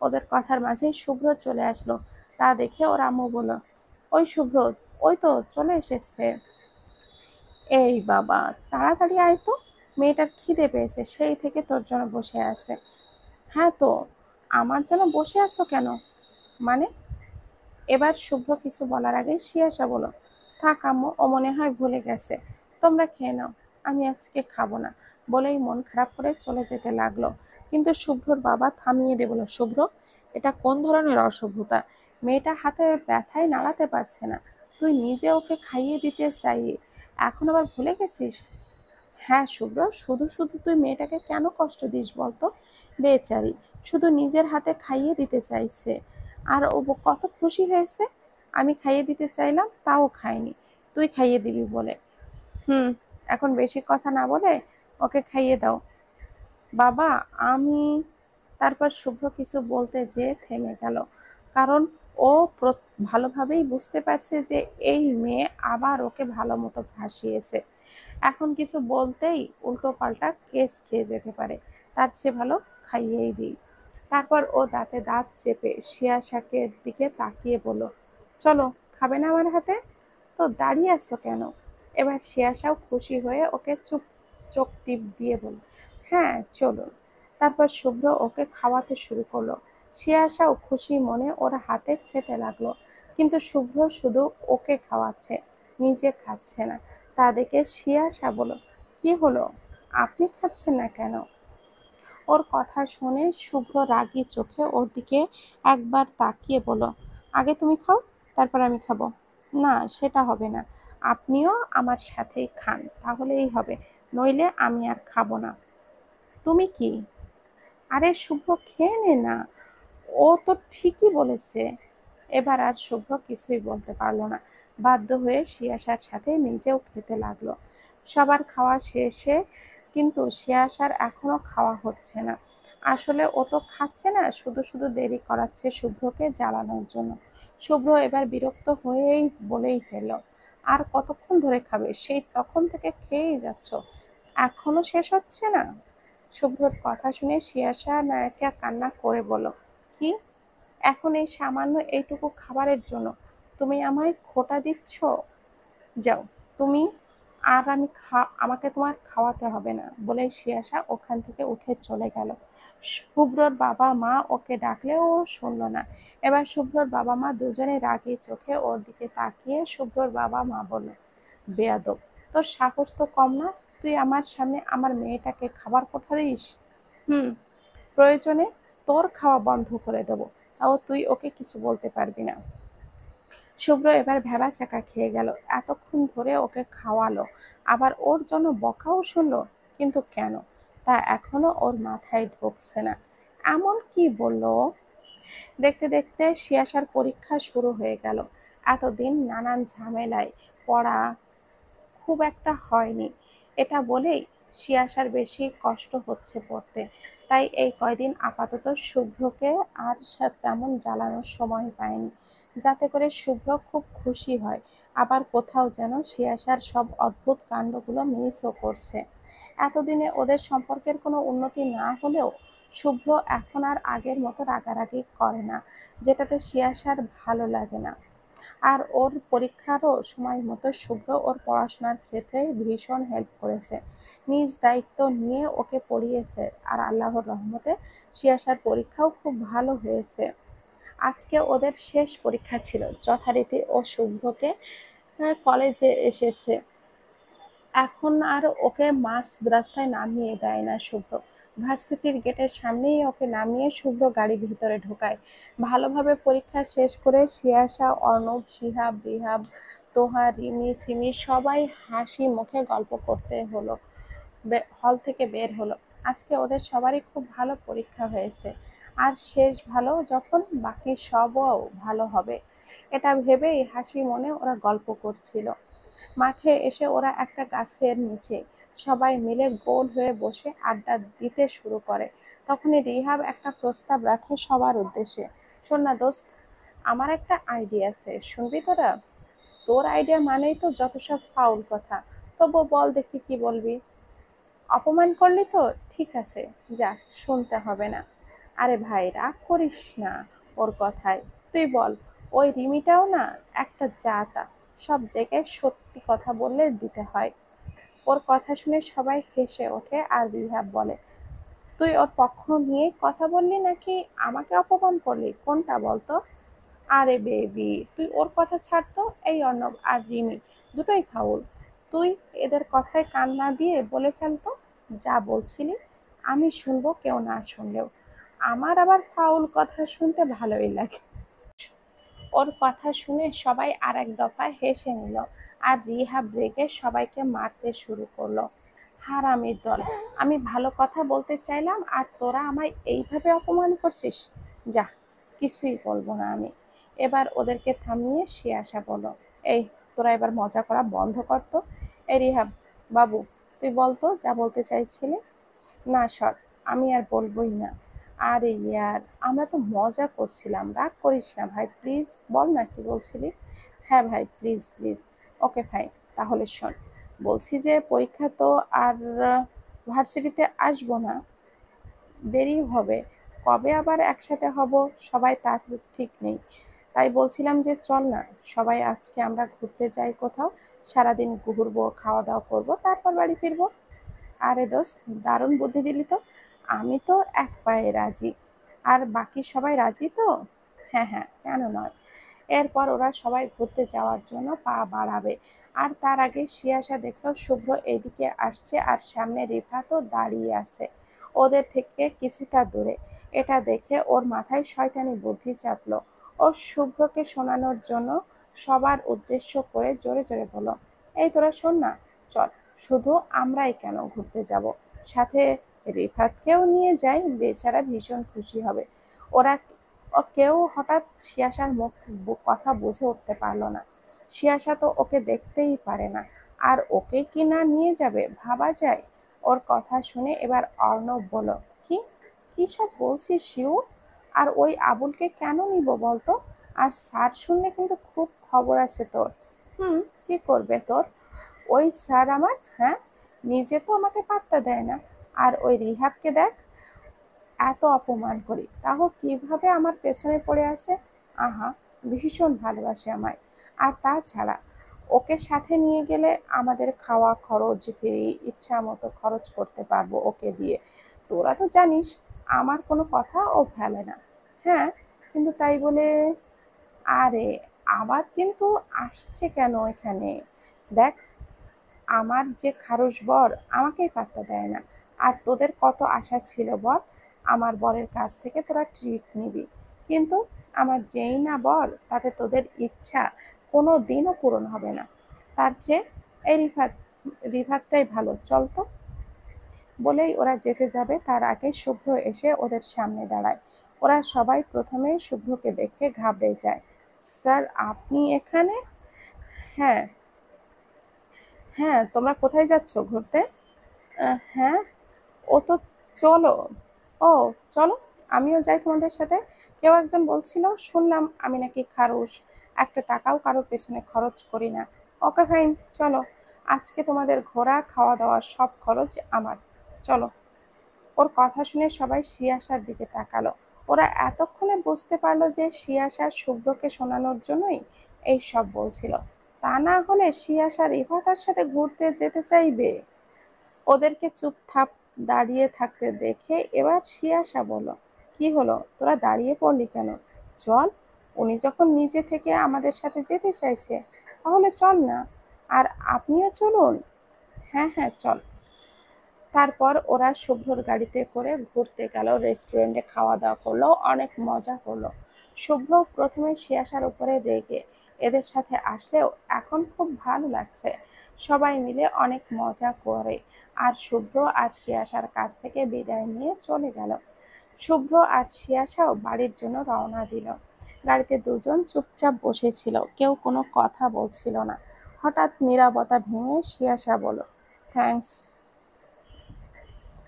ওদের কথার মাঝেই শুভ্র চলে আসলো। তা দেখে ওর আম্মু বলল, ওই শুভ্র, ওই তো চলে এসেছে। এই বাবা, তাড়াতাড়ি আয় তো, মেয়েটার খিদে পেয়েছে, সেই থেকে তোর জন্য বসে আছে। হ্যাঁ তো, আমার জন্য বসে আছো কেন? মানে? এবার শুভ্র কিছু বলার আগে শিয়াশা বলো, থাক আম্মু, ও মনে হয় ভুলে গেছে, তোমরা খেয়ে নাও, আমি আজকে খাবো না। বলেই মন খারাপ করে চলে যেতে লাগলো। কিন্তু শুভ্রর বাবা থামিয়ে দিয়ে বলল, শুভ্র, এটা কোন ধরনের অসভ্যতা? মেয়েটা হাতে ব্যথায় নাড়াতে পারছে না, তুই নিজে ওকে খাইয়ে দিতে চাই, এখন আবার ভুলে গেছিস? হ্যাঁ শুভ্র, শুধু শুধু তুই মেয়েটাকে কেন কষ্ট দিস বলতো? বেচারি শুধু নিজের হাতে খাইয়ে দিতে চাইছে, আর ও কত খুশি হয়েছে। আমি খাইয়ে দিতে চাইলাম তাও খায়নি, তুই খাইয়ে দিবি বলে। হুম, এখন বেশি কথা না বলে ওকে খাইয়ে দাও। বাবা, আমি। তারপর শুভ্র কিছু বলতে যেয়ে থেমে গেল, কারণ ও ভালোভাবেই বুঝতে পারছে যে এই মেয়ে আবার ওকে ভালো মতো ফাঁসিয়েছে। এখন কিছু বলতেই উল্টো পাল্টা কেস খেয়ে যেতে পারে, তার চেয়ে ভালো খাইয়েই দিই। তারপর ও দাঁতে দাঁত চেপে শিয়াশাকের দিকে তাকিয়ে বলল, চলো, খাবে না আমার হাতে? তো দাঁড়িয়ে আছো কেন? এবার শিয়াশাও খুশি হয়ে ওকে চুপ চোখ টিপ দিয়ে বলল, হ্যাঁ চলুন। তারপর শুভ্র ওকে খাওয়াতে শুরু করলো। শিয়াশাও খুশি মনে ওর হাতে খেতে লাগলো, কিন্তু শুভ্র শুধু ওকে খাওয়াচ্ছে, নিজে খাচ্ছে না। তা দেখে শিয়াশা বলল, কি হলো, আপনি খাচ্ছেন না কেন? ওর কথা শুনে শুভ্র রাগী চোখে ওর দিকে একবার তাকিয়ে বলল, আগে তুমি খাও, তারপর আমি খাবো। না সেটা হবে না, আপনিও আমার সাথেই খান, তাহলেই হবে, নইলে আমি আর খাবো না। তুমি কি? আরে শুভ্র, খেয়ে নে না, ও তো ঠিকই বলেছে। এবার আর শুভ্র কিছুই বলতে পারলো না, বাধ্য হয়ে শিয়াশার সাথে নিজেও খেতে লাগলো। সবার খাওয়া শেষে কিন্তু শিয়াশার এখনো খাওয়া হচ্ছে না। আসলে ও তো খাচ্ছে না, শুধু শুধু দেরি করাচ্ছে শুভ্রকে জ্বালানোর জন্য। শুভ্র এবার বিরক্ত হয়েই বলেই ফেলল, আর কতক্ষণ ধরে খাবে, সেই তখন থেকে খেয়েই যাচ্ছ, এখনো শেষ হচ্ছে না? শুভ্রর কথা শুনে শিয়াশা নায়িকা কান্না করে বলল, কি, এখন এই সামান্য এইটুকু খাবারের জন্য তুমি আমায় খোঁটা দিচ্ছ? যাও তুমি, আর আমাকে তোমার খাওয়াতে হবে না। বলে শিয়াশা ওখান থেকে উঠে চলে গেল। শুভ্রর বাবা মা ওকে ডাকলেও ও শুনল না। এবার শুভ্রর বাবা মা দুজনে রাগী চোখে ওর দিকে তাকিয়ে শুভ্রর বাবা মা বলল, বেয়াদব, তোর সাহস তো কম না, তুই আমার সামনে আমার মেয়েটাকে খাবার কোঠা দিস? হুম, প্রয়োজনে তোর খাওয়া বন্ধ করে দেবো, তাও তুই ওকে কিছু বলতে পারবি না। শুভ্র এবার ভ্যাবাচ্যাকা খেয়ে গেল, এতক্ষণ ধরে ওকে খাওয়ালো, আবার ওর জন্য বকাও শুনলো, কিন্তু কেন? তা এখনো ওর মাথায় ঢুকছে না। এমন কি বললো ও? দেখতে দেখতে শিয়াশার পরীক্ষা শুরু হয়ে গেল। এতদিন নানান ঝামেলায় পড়া খুব একটা হয়নি, এটা বলেই শিয়াশার বেশি কষ্ট হচ্ছে পড়তে। তাই এই কয়দিন আপাতত শুভ্রকে আর তেমন জ্বালানোর সময় পায়নি, যাতে করে শুভ্র খুব খুশি হয়। আবার কোথাও যেন শিয়াশার সব অদ্ভুত কাণ্ডগুলো মিসও করছে। এতদিনে ওদের সম্পর্কের কোনো উন্নতি না হলেও শুভ্র এখন আর আগের মতো রাগারাগি করে না, যেটাতে শিয়াশার ভালো লাগে না। আর ওর পরীক্ষারও সময় মতো শুভ্র ওর পড়াশোনার ক্ষেত্রে ভীষণ হেল্প করেছে, নিজ দায়িত্ব নিয়ে ওকে পড়িয়েছে। আর আল্লাহর রহমতে শিয়াশার পরীক্ষাও খুব ভালো হয়েছে। আজকে ওদের শেষ পরীক্ষা ছিল, যথারীতি ও শুভ্রকে কলেজে এসেছে। এখন আর ওকে মাঝ রাস্তায় নামিয়ে দেয় না শুভ্র, ভার্সিটির গেটের সামনেই ওকে নামিয়ে শুভ্র গাড়ি ভিতরে ঢোকায়। ভালোভাবে পরীক্ষা শেষ করে শিয়াশা, অর্ণব, শিহাব, রিহাব, তোহা, রিমি, সিমি সবাই হাসি মুখে গল্প করতে হলো, হল থেকে বের হলো। আজকে ওদের সবারই খুব ভালো পরীক্ষা হয়েছে, আর শেষ ভালো যখন বাকি সবও ভালো হবে, এটা ভেবেই হাসি মনে ওরা গল্প করছিল। মাঠে এসে ওরা একটা গাছের নিচে সবাই মিলে গোল হয়ে বসে আড্ডা দিতে শুরু করে। তখনই রিহাব একটা প্রস্তাব রাখে সবার উদ্দেশ্যে। শোন না দোস্ত, আমার একটা আইডিয়া আছে, শুনবি তোরা? তোর আইডিয়া মানেই তো যত সব ফাউল কথা, তবু বল দেখি কি বলবি। অপমান করলি তো ঠিক আছে, যা, শুনতে হবে না। আরে ভাই রাগ করিস না ওর কথায়, তুই বল। ওই রিমিটাও না একটা জাতা, সব জায়গায় সত্যি কথা বললে দিতে হয়। ওর কথা শুনে সবাই হেসে ওঠে আর রিহাব বলে, তুই ওর পক্ষ নিয়ে কথা বললি নাকি আমাকে অপমান করলি, কোনটা বলতো? আরে বেবি তুই ওর কথা ছাড় তো, এই অর্ণব আর রিমি দুটোই ফাউল। তুই এদের কথায় কান না দিয়ে বলে ফেলতো যা বলছিলি, আমি শুনবো কেউ না শুনলেও। আমার আবার ফাউল কথা শুনতে ভালোই লাগে। ওর কথা শুনে সবাই আর এক দফায় হেসে নিল, আর রিহাব রেগে সবাইকে মারতে শুরু করলো। হারামির দল, আমি ভালো কথা বলতে চাইলাম আর তোরা আমায় এইভাবে অপমান করছিস। যা, কিছুই বলবো না আমি। এবার ওদেরকে থামিয়ে শিয়াশা বলল, এই তোরা এবার মজা করা বন্ধ কর তো। এই রিহাব বাবু, তুই বলতো যা বলতে চাইছিলি। না সর, আমি আর বলবোই না। আরে ইয়ার, আমরা তো মজা করছিলাম, রাগ করিস না ভাই, প্লিজ বল না কি বলছিলি। হ্যাঁ ভাই, প্লিজ প্লিজ। ওকে ভাই, তাহলে শোন, বলছি যে পরীক্ষা তো আর ভার্সিটিতে আসবো না, দেরি হবে। কবে আবার একসাথে হব সবাই তার ঠিক নেই। তাই বলছিলাম যে চল না সবাই আজকে আমরা ঘুরতে যাই কোথাও, সারাদিন ঘুরবো, খাওয়া দাওয়া করবো, তারপর বাড়ি ফিরবো। আরে দোস্ত, দারুণ বুদ্ধি দিলি তো। আমি তো এক পায়ে রাজি। আর বাকি সবাই রাজি তো? হ্যাঁ হ্যাঁ, কেন নয়। এরপর ওরা সবাই ঘুরতে যাওয়ার জন্য পা বাড়াবে, আর তার আগে শিয়াশা দেখলো শুভ্র এদিকে আসছে আর সামনে রিফাতও দাঁড়িয়ে আছে ওদের থেকে কিছুটা দূরে। এটা দেখে ওর মাথায় শয়তানি বুদ্ধি চাপলো। ও শুভ্রকে শোনানোর জন্য সবার উদ্দেশ্য করে জোরে জোরে বলল, এই তোরা শোন না, চল, শুধু আমরাই কেন ঘুরতে যাব, সাথে রিফাতকেও নিয়ে যাই, বেচারা ভীষণ খুশি হবে। ওরা কেউ হঠাৎ শিয়াশার মুখ কথা বুঝে উঠতে পারলো না। শিয়াশা তো ওকে দেখতেই পারে না, আর ওকে কি না নিয়ে যাবে ভাবা যায়। ওর কথা শুনে এবার অর্ণব বলল, কি কি সব বলছিস শিউ? আর ওই আবুলকে কেন নিব বলতো? আর স্যার শুনলে কিন্তু খুব খবর আছে তোর। কি করবে তোর ওই স্যার আমার? হ্যাঁ, নিজে তো আমাকে পাত্তা দেয় না, আর ওই রিহাবকে দেখ, এত অপমান করি তাও কিভাবে আমার পেছনে পড়ে আছে। আহা, ভীষণ ভালোবাসে আমায়। আর তাছাড়া ওকে সাথে নিয়ে গেলে আমাদের খাওয়া খরচ ফ্রি, ইচ্ছা মতো খরচ করতে পারবো ওকে দিয়ে। তোরা তো জানিস আমার কোনো কথা ও ফেলে না। হ্যাঁ, কিন্তু তাই বলে, আরে আবার কিন্তু আসছে কেন এখানে? দেখ, আমার যে খারুশ বর আমাকেই পাত্তা দেয় না। আর তোদের কত আশা ছিল বল, আমার বরের কাছ থেকে তোরা ট্রিট নিবি, কিন্তু আমার যেই না বর, তাতে তোদের ইচ্ছা কোনো দিনও পূরণ হবে না। তার চেয়ে এই রিফাতটাই ভালো, চল তো। বলেই ওরা যেতে যাবে তার আগে শুভ্র এসে ওদের সামনে দাঁড়ায়। ওরা সবাই প্রথমে শুভ্রকে দেখে ঘাবড়ে যায়। স্যার, আপনি এখানে? হ্যাঁ। হ্যাঁ, তোমরা কোথায় যাচ্ছ? ঘুরতে? হ্যাঁ। ও তো, চলো। ও, চলো, আমিও যাই তোমাদের সাথে। কেউ একজন বলছিল, শুনলাম আমি নাকি খারুস, একটা টাকাও কারোর পেছনে খরচ করি না। ওকে ফাইন, চলো। আজকে তোমাদের ঘোরা খাওয়া দাওয়ার সব খরচ আমার। চলো। ওর কথা শুনে সবাই শিয়াশার দিকে তাকালো। ওরা এতক্ষণে বুঝতে পারলো যে শিয়াশা শুভ্রকে শোনানোর জন্যই এই সব বলছিল। তা না হলে শিয়াশা রিফাতার সাথে ঘুরতে যেতে চাইবে? ওদেরকে চুপথাপ দাঁড়িয়ে থাকতে দেখে এবার শিয়াশা বলল, কি হলো, তোরা দাঁড়িয়ে পড়লি কেন? চল, উনি যখন নিজে থেকে আমাদের সাথে যেতে চাইছে তাহলে চল না। আর আপনিও চলুন। হ্যাঁ হ্যাঁ, চল। তারপর ওরা শুভ্রর গাড়িতে করে ঘুরতে গেল, রেস্টুরেন্টে খাওয়া দাওয়া করলো, অনেক মজা করলো। শুভ্র প্রথমে শিয়াশার উপরে রেগে এদের সাথে আসলেও এখন খুব ভালো লাগছে। সবাই মিলে অনেক মজা করে আর শুভ্র আর শিয়াশার কাছ থেকে বিদায় নিয়ে চলে গেল। শুভ্র আর শিয়াশাও বাড়ির জন্য রওনা দিল। গাড়িতে দুজন চুপচাপ বসেছিল, কেউ কোনো কথা বলছিল না। হঠাৎ নীরবতা ভেঙে শিয়াশা বলল, থ্যাঙ্কস।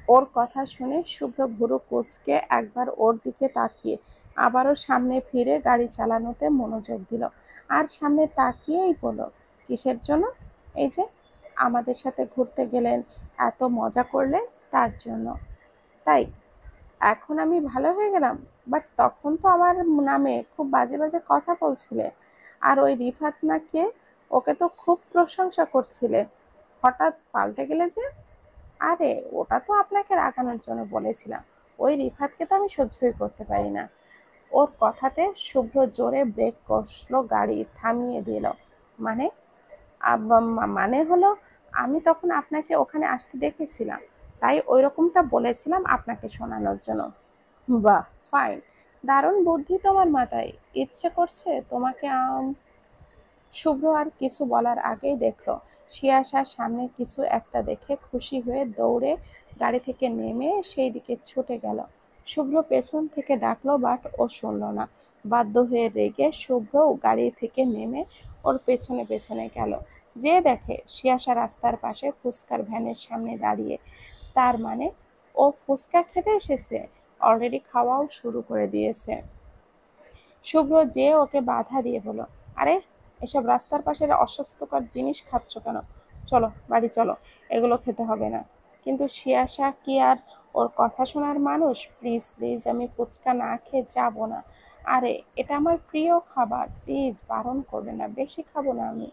ওর কথা শুনে শুভ্র ভুরু কুঁচকে একবার ওর দিকে তাকিয়ে আবারও সামনে ফিরে গাড়ি চালানোতে মনোযোগ দিল। আর সামনে তাকিয়েই বলল, কিসের জন্য? এই যে আমাদের সাথে ঘুরতে গেলেন, এত মজা করলেন, তার জন্য। তাই এখন আমি ভালো হয়ে গেলাম? বাট তখন তো আমার নামে খুব বাজে বাজে কথা বলছিলে। আর ওই রিফাত না কে, ওকে তো খুব প্রশংসা করছিলে, হঠাৎ পাল্টে গেলে যে? আরে ওটা তো আপনাকে রাগানোর জন্য বলেছিলাম। ওই রিফাতকে তো আমি সহ্যই করতে পারি না। ওর কথাতে শুভ্র জোরে ব্রেক কষলো, গাড়ি থামিয়ে দিল। মানে? মানে হলো, আমি তখন আপনাকে ওখানে আসতে দেখেছিলাম, তাই ওই রকমটা বলেছিলাম আপনাকে শোনানোর জন্য। বাহ, ফাইন, দারুণ বুদ্ধি তোমার মাথায়। ইচ্ছে করছে তোমাকে শুভ্র আর কিছু বলার আগেই দেখলো শিয়াশার সামনে কিছু একটা দেখে খুশি হয়ে দৌড়ে গাড়ি থেকে নেমে সেই দিকে ছুটে গেল। শুভ্র পেছন থেকে ডাকলো, বাট ও শুনল না। বাধ্য হয়ে রেগে শুভ্র গাড়ি থেকে নেমে ওর পেছনে পেছনে গেল। যে দেখে শিয়াশা রাস্তার পাশে ফুচকার ভ্যানের সামনে দাঁড়িয়ে। তার মানে ও ফুচকা খেতে এসেছে, অলরেডি খাওয়াও শুরু করে দিয়েছে। শুভ্র যে ওকে বাধা দিয়ে বলল, আরে এসব রাস্তার পাশের অস্বাস্থ্যকর জিনিস খাচ্ছ কেন? চলো বাড়ি চলো, এগুলো খেতে হবে না। কিন্তু শিয়াশা কি আর ওর কথা শোনার মানুষ? প্লিজ প্লিজ, আমি ফুচকা না খেয়ে যাবো না। আরে এটা আমার প্রিয় খাবার, প্লিজ বারণ করবে না, বেশি খাবো না আমি।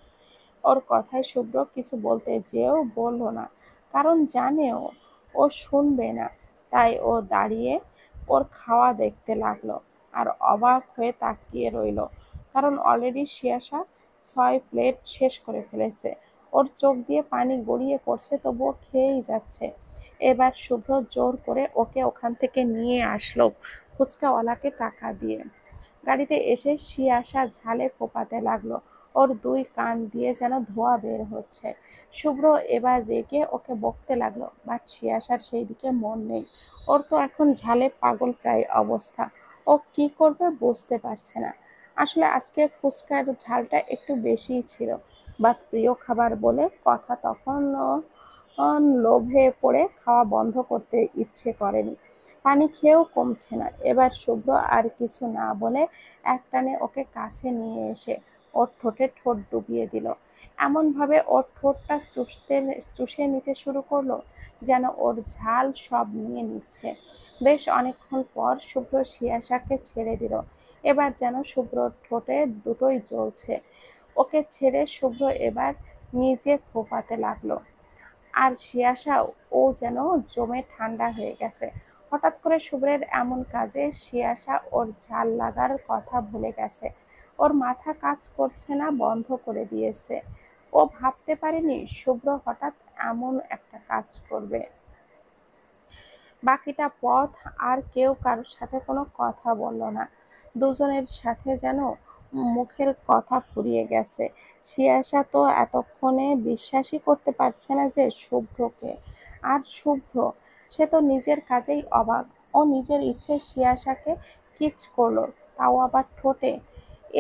ওর কথায় শুভ্র কিছু বলতে যেও বলল না, কারণ জানে ও শুনবে না। তাই ও দাঁড়িয়ে ওর খাওয়া দেখতে লাগলো আর অবাক হয়ে তাকিয়ে রইল, কারণ অলরেডি শিয়াশা 6 প্লেট শেষ করে ফেলেছে। ওর চোখ দিয়ে পানি গড়িয়ে পড়ছে, তবুও খেয়েই যাচ্ছে। এবার শুভ্র জোর করে ওকে ওখান থেকে নিয়ে আসলো ফুচকাওয়ালাকে টাকা দিয়ে। গাড়িতে এসে শিয়াশা ঝালে ফোঁপাতে লাগলো, ওর 2 কান দিয়ে যেন ধোঁয়া বের হচ্ছে। শুভ্র এবার রেগে ওকে বকতে লাগলো, বাট শিয়াশার সেই দিকে মন নেই। ওর তো এখন ঝালে পাগল প্রায় অবস্থা। ও কি করবে বুঝতে পারছে না। আসলে আজকে ফুচকার ঝালটা একটু বেশিই ছিল, বাট প্রিয় খাবার বলে কথা, তখন লোভে পড়ে খাওয়া বন্ধ করতে ইচ্ছে করেনি। পানি খেয়েও কমছে না। এবার শুভ্র আর কিছু না বলে একটানে ওকে কাছে নিয়ে এসে ওর ঠোঁটে ঠোঁট ডুবিয়ে দিল। এমনভাবে ওর ঠোঁটটা চুষে নিতে শুরু করলো যেন ওর ঝাল সব নিয়ে নিচ্ছে। বেশ অনেকক্ষণ পর শুভ্র শিয়াশাকে ছেড়ে দিল। এবার যেন শুভ্রর ঠোঁটে দুটোই জ্বলছে। ওকে ছেড়ে শুভ্র এবার নিজে ফোঁপাতে লাগলো। আর শিয়াশা ও যেন জমে ঠান্ডা হয়ে গেছে। হঠাৎ করে শুভ্রের এমন কাজে শিয়াশা ওর ঝাল লাগার কথা ভুলে গেছে। ওর মাথা কাজ করছে না, বন্ধ করে দিয়েছে। ও ভাবতে পারেনি শুভ্র হঠাৎ এমন একটা কাজ করবে। বাকিটা পথ আর কেউ কারোর সাথে কোনো কথা বলল না। দুজনের সাথে যেন মুখের কথা ফুরিয়ে গেছে। শিয়াশা তো এতক্ষণে বিশ্বাসই করতে পারছে না যে শুভ্রকে। আর শুভ্র সে তো নিজের কাজেই অবাক। ও নিজের ইচ্ছে শিয়াশাকে কিচ করলো, তাও আবার ঠোঁটে।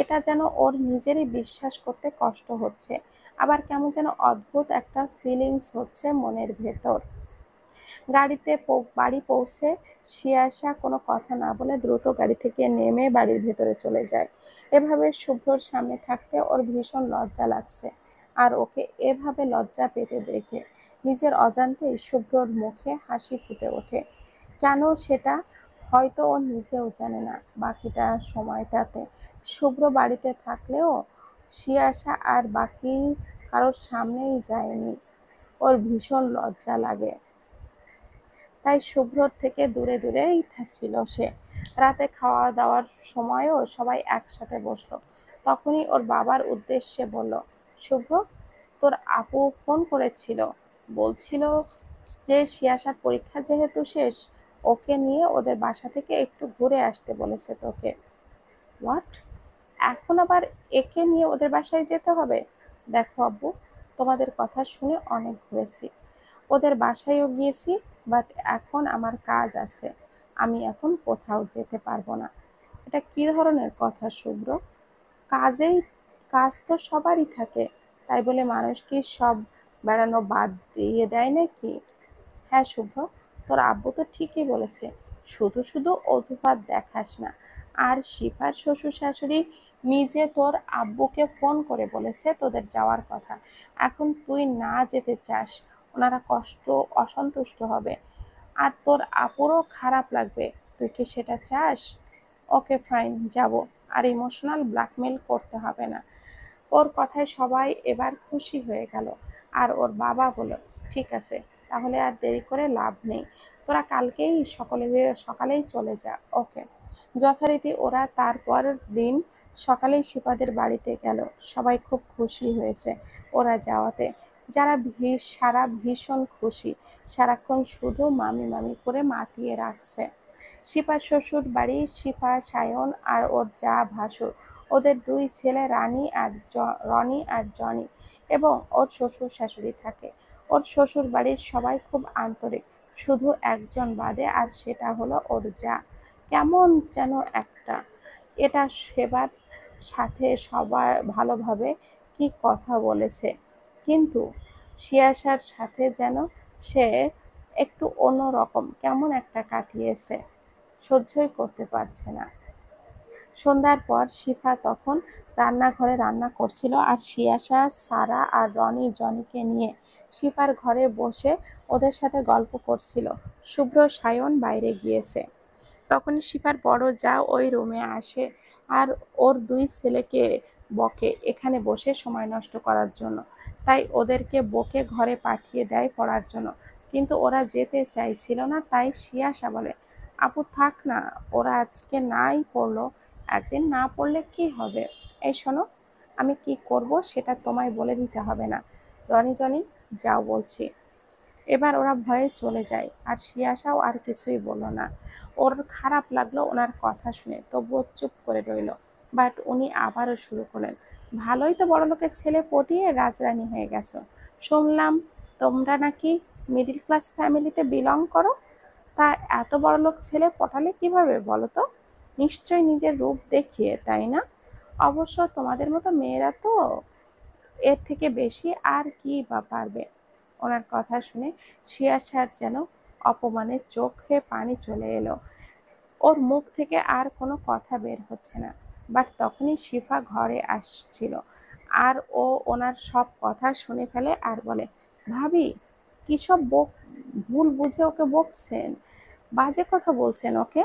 এটা যেন ওর নিজেরই বিশ্বাস করতে কষ্ট হচ্ছে, আবার কেমন যেন অদ্ভুত একটা ফিলিংস হচ্ছে মনের ভেতর। বাড়ি পৌঁছে শিয়াশা কোনো কথা না বলে দ্রুত গাড়ি থেকে নেমে বাড়ির ভেতরে চলে যায়। এভাবে শুভ্রর সামনে থাকতে ওর ভীষণ লজ্জা লাগছে, আর ওকে এভাবে লজ্জা পেতে দেখে নিজের অজান্তেই শুভ্রর মুখে হাসি ফুটে ওঠে। কেন সেটা হয়তো ও নিজেও জানে না। বাকিটা সময়টাতে শুভ্র বাড়িতে থাকলেও শিয়াশা আর বাকি কারোর সামনেই যায়নি। ওর ভীষণ লজ্জা লাগে, তাই শুভ্রর থেকে দূরে দূরেই ছিল সে। রাতে খাওয়া দাওয়ার সময়ও সবাই একসাথে বসলো। তখনই ওর বাবার উদ্দেশ্যে বলল, শুভ্র, তোর আপু ফোন করেছিল, বলছিল যে শিয়াশার পরীক্ষা যেহেতু শেষ, ওকে নিয়ে ওদের বাসা থেকে একটু ঘুরে আসতে বলেছে তোকে। হোয়াট? এখন আবার একে নিয়ে ওদের বাসায় যেতে হবে? দেখো আব্বু, তোমাদের কথা শুনে অনেক ঘুরেছি, ওদের বাসায়ও গিয়েছি, বাট এখন আমার কাজ আছে, আমি এখন কোথাও যেতে পারবো না। এটা কি ধরনের কথা শুভ্র? কাজেই কাজ তো সবারই থাকে, তাই বলে মানুষ কি সব বেড়ানো বাদ দিয়ে দেয় নাকি? হ্যাঁ শুভ্র, তোর আব্বু তো ঠিকই বলেছে, শুধু শুধু অজুহাত দেখাস না। আর শিফার শ্বশুর শাশুড়ি নিজে তোর আব্বুকে ফোন করে বলেছে তোদের যাওয়ার কথা। এখন তুই না যেতে চাস, ওনারা অসন্তুষ্ট হবে, আর তোর আপুরও খারাপ লাগবে। তুই কি সেটা চাস? ওকে ফাইন, যাব। আর ইমোশনাল ব্ল্যাকমেল করতে হবে না। ওর কথায় সবাই এবার খুশি হয়ে গেল। আর ওর বাবা বলল, ঠিক আছে, তাহলে আর দেরি করে লাভ নেই, তোরা কালকেই সকালেই চলে যা। ওকে। যথারীতি ওরা তারপর দিন সকালেই শিপাদের বাড়িতে গেল। সবাই খুব খুশি হয়েছে ওরা যাওয়াতে। সারা ভীষণ খুশি, সারাক্ষণ শুধু মামি মামি করে মাতিয়ে রাখছে। শিপার শ্বশুর বাড়ি শিপা, সায়ন আর ওর যা ভাসুর, ওদের দুই ছেলে রনি আর জনি, এবং ওর শ্বশুর শাশুড়ি থাকে। ওর শ্বশুর বাড়ির সবাই খুব আন্তরিক, শুধু একজন বাদে, আর সেটা হলো ওর যা। কেমন যেন একটা, এটা সেবার সাথে সবাই ভালোভাবে কি কথা বলেছে, কিন্তু শিয়াশার সাথে যেন সে একটু অন্যরকম কেমন একটা কাটিয়েছে, সহ্যই করতে পারছে না। সন্ধ্যার পর শিফা তখন রান্নাঘরে রান্না করছিল, আর শিয়াশা, সারা আর রনি জনিকে নিয়ে শিফার ঘরে বসে ওদের সাথে গল্প করছিল। শুভ্র সায়ন বাইরে গিয়েছে। তখনই শিফার বড় যা ওই রুমে আসে, আর ওর দুই ছেলেকে বকে এখানে বসে সময় নষ্ট করার জন্য। তাই ওদেরকে বকে ঘরে পাঠিয়ে দেয় পড়ার জন্য। কিন্তু ওরা যেতে চাইছিল না, তাই শিয়াশা বলে, আপু থাক না, ওরা আজকে নাই পড়লো, একদিন না পড়লে কি হবে? এই শোনো, আমি কি করব সেটা তোমায় বলে দিতে হবে না। রনি জনি, যাও বলছি। এবার ওরা ভয়ে চলে যায়, আর শিয়াশাও আর কিছুই বলল না। ওর খারাপ লাগলো ওনার কথা শুনে, তবুও চুপ করে রইল। বাট উনি আবারও শুরু করলেন, ভালোই তো বড়লোকের ছেলে পটিয়ে রাজরানী হয়ে গেছো। শুনলাম তোমরা নাকি মিডিল ক্লাস ফ্যামিলিতে বিলং করো, তা এত বড়লোক ছেলে পটালে কিভাবে বলো তো? নিশ্চয় নিজের রূপ দেখিয়ে, তাই না? অবশ্য তোমাদের মতো মেয়েরা তো এর থেকে বেশি আর কি বা পারবে। ওনার কথা শুনে শিয়াছাড় যেন অপমানে চোখে পানি চলে এলো। ওর মুখ থেকে আর কোনো কথা বের হচ্ছে না। বাট তখনই শিফা ঘরে আসছিল, আর ও ওনার সব কথা শুনে ফেলে আর বলে, ভাবি, কী সব ভুল বুঝে ওকে বকছেন, বাজে কথা বলছেন ওকে।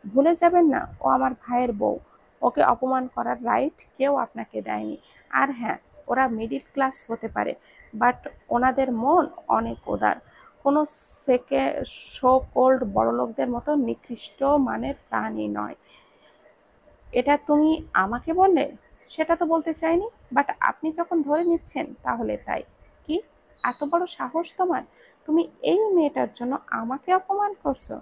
ভুলে যাবেন না, ও আমার ভাইয়ের বউ, ওকে অপমান করার রাইট কেউ আপনাকে দেয়নি। আর হ্যাঁ, ওরা মিডিল ক্লাস হতে পারে, বাট ওনাদের মন অনেক উদার, কোনো সো কোল্ড বড়লোকদের মতো নিকৃষ্ট মানের প্রাণী নয়। এটা তুমি আমাকে বললে? সেটা তো বলতে চাইনি, বাট আপনি যখন ধরে নিচ্ছেন তাহলে তাই। কি এত বড় সাহস তোমার? তুমি এই মেয়েটার জন্য আমাকে অপমান করছো?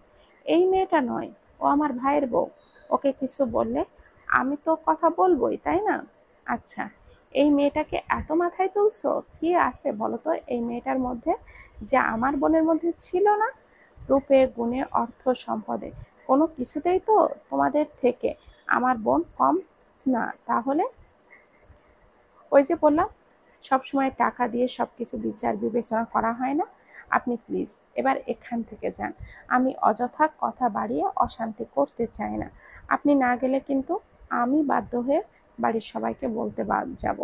এই মেয়েটা নয়, ও আমার ভাইয়ের বউ, ওকে কিছু বললে আমি তো কথা বলবোই, তাই না? আচ্ছা, এই মেয়েটাকে এত মাথায় তুলছো, কি আছে বলো তো এই মেয়েটার মধ্যে, যা আমার বোনের মধ্যে ছিল না? রূপে, গুণে, অর্থ, সম্পদে, কোনো কিছুতেই তো তোমাদের থেকে আমার বোন কম না। তাহলে ওই যে বললাম, সবসময় টাকা দিয়ে সবকিছু বিচার বিবেচনা করা হয় না। আপনি প্লিজ এবার এখান থেকে যান। আমি অযথা কথা বাড়িয়ে অশান্তি করতে চাই না। আপনি না গেলে কিন্তু আমি বাধ্য হয়ে বাড়ির সবাইকে বলতে যাব।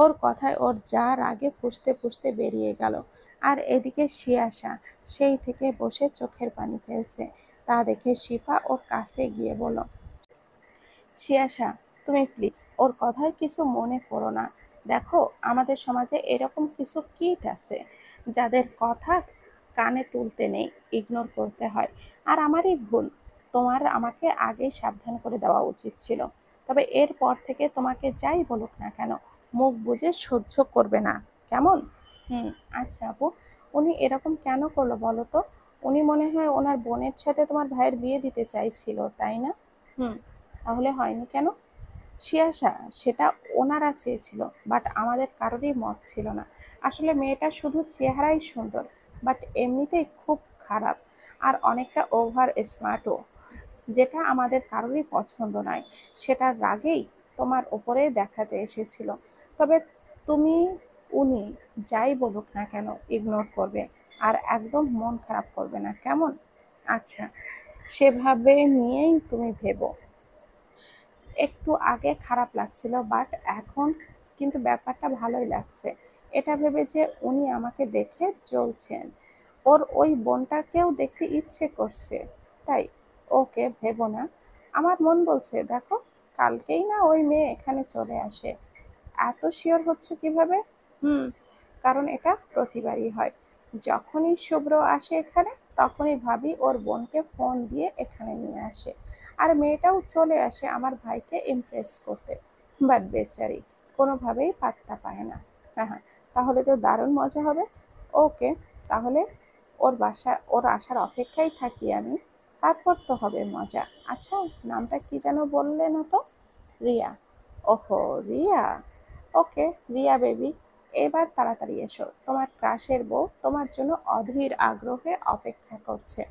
ওর কথায় ওর যা রাগে ফুঁসতে ফুঁসতে বেরিয়ে গেল। আর এদিকে শিয়াশা সেই থেকে বসে চোখের পানি ফেলছে। তা দেখে শিফা ওর কাছে গিয়ে বলল, শিয়াশা, তুমি প্লিজ ওর কথায় কিছু মনে করো না। দেখো, আমাদের সমাজে এরকম কিছু কীট আছে যাদের কথা কানে তুলতে নেই, ইগনোর করতে হয়। আর আমারই ভুল, তোমার আমাকে আগেই সাবধান করে দেওয়া উচিত ছিল। তবে এরপর থেকে তোমাকে যাই বলুক না কেন, মুখ বুজে সহ্য করবে না, কেমন? হুম। আচ্ছা আপু, উনি এরকম কেন করলো বলো তো? উনি মনে হয় ওনার বোনের সাথে তোমার ভাইয়ের বিয়ে দিতে চাইছিল, তাই না? হুম। তাহলে হয়নি কেন? শিয়াশা, সেটা ওনারা চেয়েছিল, বাট আমাদের কারোরই মত ছিল না। আসলে মেয়েটা শুধু চেহারাই সুন্দর, বাট এমনিতেই খুব খারাপ, আর অনেকটা ওভার স্মার্টও, যেটা আমাদের কারোরই পছন্দ নয়। সেটার রাগেই তোমার ওপরে দেখাতে এসেছিল। তবে তুমি, উনি যাই বলুক না কেন ইগনোর করবে, আর একদম মন খারাপ করবে না, কেমন? আচ্ছা, সেভাবে নিয়েই তুমি ভেবো। একটু আগে খারাপ লাগছিল, বাট এখন কিন্তু ব্যাপারটা ভালোই লাগছে। এটা ভেবে যে উনি আমাকে দেখে জ্বলছেন, ওর ওই বোনটাকেও দেখতে ইচ্ছে করছে। তাই ওকে ভেবো না। আমার মন বলছে, দেখো, কালকেই না ওই মেয়ে এখানে চলে আসে। এত শিওর হচ্ছ কিভাবে? হুম, কারণ এটা প্রতিবারই হয়। যখনই শুভ্র আসে এখানে, তখনই ভাবি ওর বোনকে ফোন দিয়ে এখানে নিয়ে আসে। আর মেয়েটাও চলে আসে আমার ভাইকে ইমপ্রেস করতে। বাট বেচারি কোনোভাবেই পাত্তা পায় না। হ্যাঁ হ্যাঁ, তাহলে তো দারুণ মজা হবে। ওকে, তাহলে ওর আসার অপেক্ষায় থাকি আমি। তারপর তো হবে মজা। আচ্ছা, নামটা কি যেন বললে না তো? রিয়া। ওহো, রিয়া। ওকে, রিয়া বেবি, এবার তাড়াতাড়ি এসো। তোমার ক্রাশের বউ তোমার জন্য অধীর আগ্রহে অপেক্ষা করছে।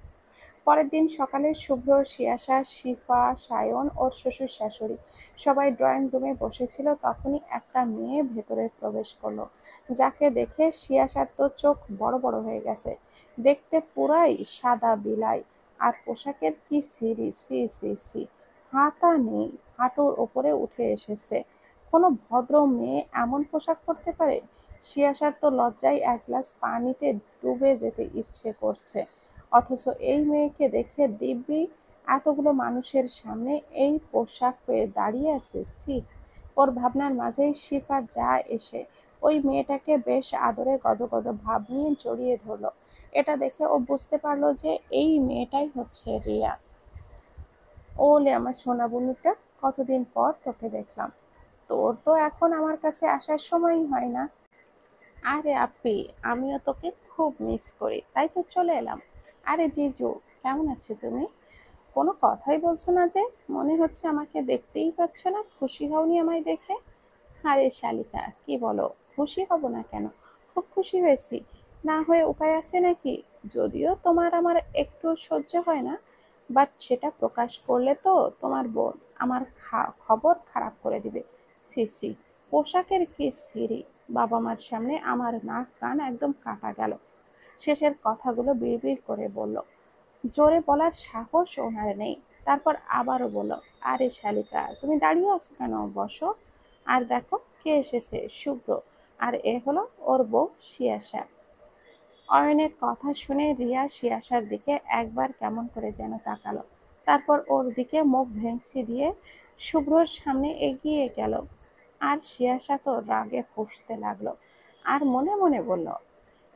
পরের দিন সকালে শুভ্র, শিয়াশা, শিফা, সায়ন, ওর শ্বশুর শাশুড়ি সবাই ড্রয়িং রুমে বসেছিল। তখনই একটা মেয়ে ভেতরে প্রবেশ করলো, যাকে দেখে শিয়াশার তো চোখ বড় বড় হয়ে গেছে। দেখতে পুরাই সাদা বিলাই, আর পোশাকের কি সিরি, সি সি সি, হাতা নেই, হাঁটুর ওপরে উঠে এসেছে। কোনো ভদ্র মেয়ে এমন পোশাক পরতে পারে? শিয়াশার তো লজ্জায় এক গ্লাস পানিতে ডুবে যেতে ইচ্ছে করছে। অথচ এই মেয়েকে দেখে দিব্যি এতগুলো মানুষের সামনে এই পোশাক পরে দাঁড়িয়ে আছে, ছি। ওর ভাবনার মাঝেই শিফার যা এসে ওই মেয়েটাকে বেশ আদরে গদগদ ভাব নিয়ে জড়িয়ে ধরলো। এটা দেখে ও বুঝতে পারলো যে এই মেয়েটাই হচ্ছে রিয়া। ওলে আমার সোনা বুনুটা, কতদিন পর তোকে দেখলাম। তোর তো এখন আমার কাছে আসার সময়ই হয় না। আরে আপি, আমিও তোকে খুব মিস করি, তাই তো চলে এলাম। আরে জিজু, কেমন আছো তুমি? কোনো কথাই বলছো না যে? মনে হচ্ছে আমাকে দেখতেই পাচ্ছ না, খুশি হওনি আমায় দেখে? আরে শালিকা, কি বলো? খুশি হব না কেন? খুব খুশি হয়েছি। না হয়ে উপায় আছে নাকি? যদিও তোমার আমার একটু সহ্য হয় না, বাট সেটা প্রকাশ করলে তো তোমার বোন আমার খবর খারাপ করে দিবে। সি সি, পোশাকের কি সিঁড়ি! বাবা মার সামনে আমার নাক কান একদম কাটা গেল। শেষের কথাগুলো বিড়বিড় করে বলল। জোরে বলার সাহস ওনার নেই। তারপর আবারও বলল, আরে শালিকা, তুমি দাঁড়িয়ে আছো কেন? বসো। আর দেখো কে এসেছে, শুভ্র। আর এ হলো ওর বউ শিয়াশা। অয়নের কথা শুনে রিয়া শিয়াশার দিকে একবার কেমন করে যেন তাকালো। তারপর ওর দিকে মুখ ভেঙচি দিয়ে শুভ্রর সামনে এগিয়ে গেল। আর শিয়াশা তো রাগে ফুঁসতে লাগলো। আর মনে মনে বলল,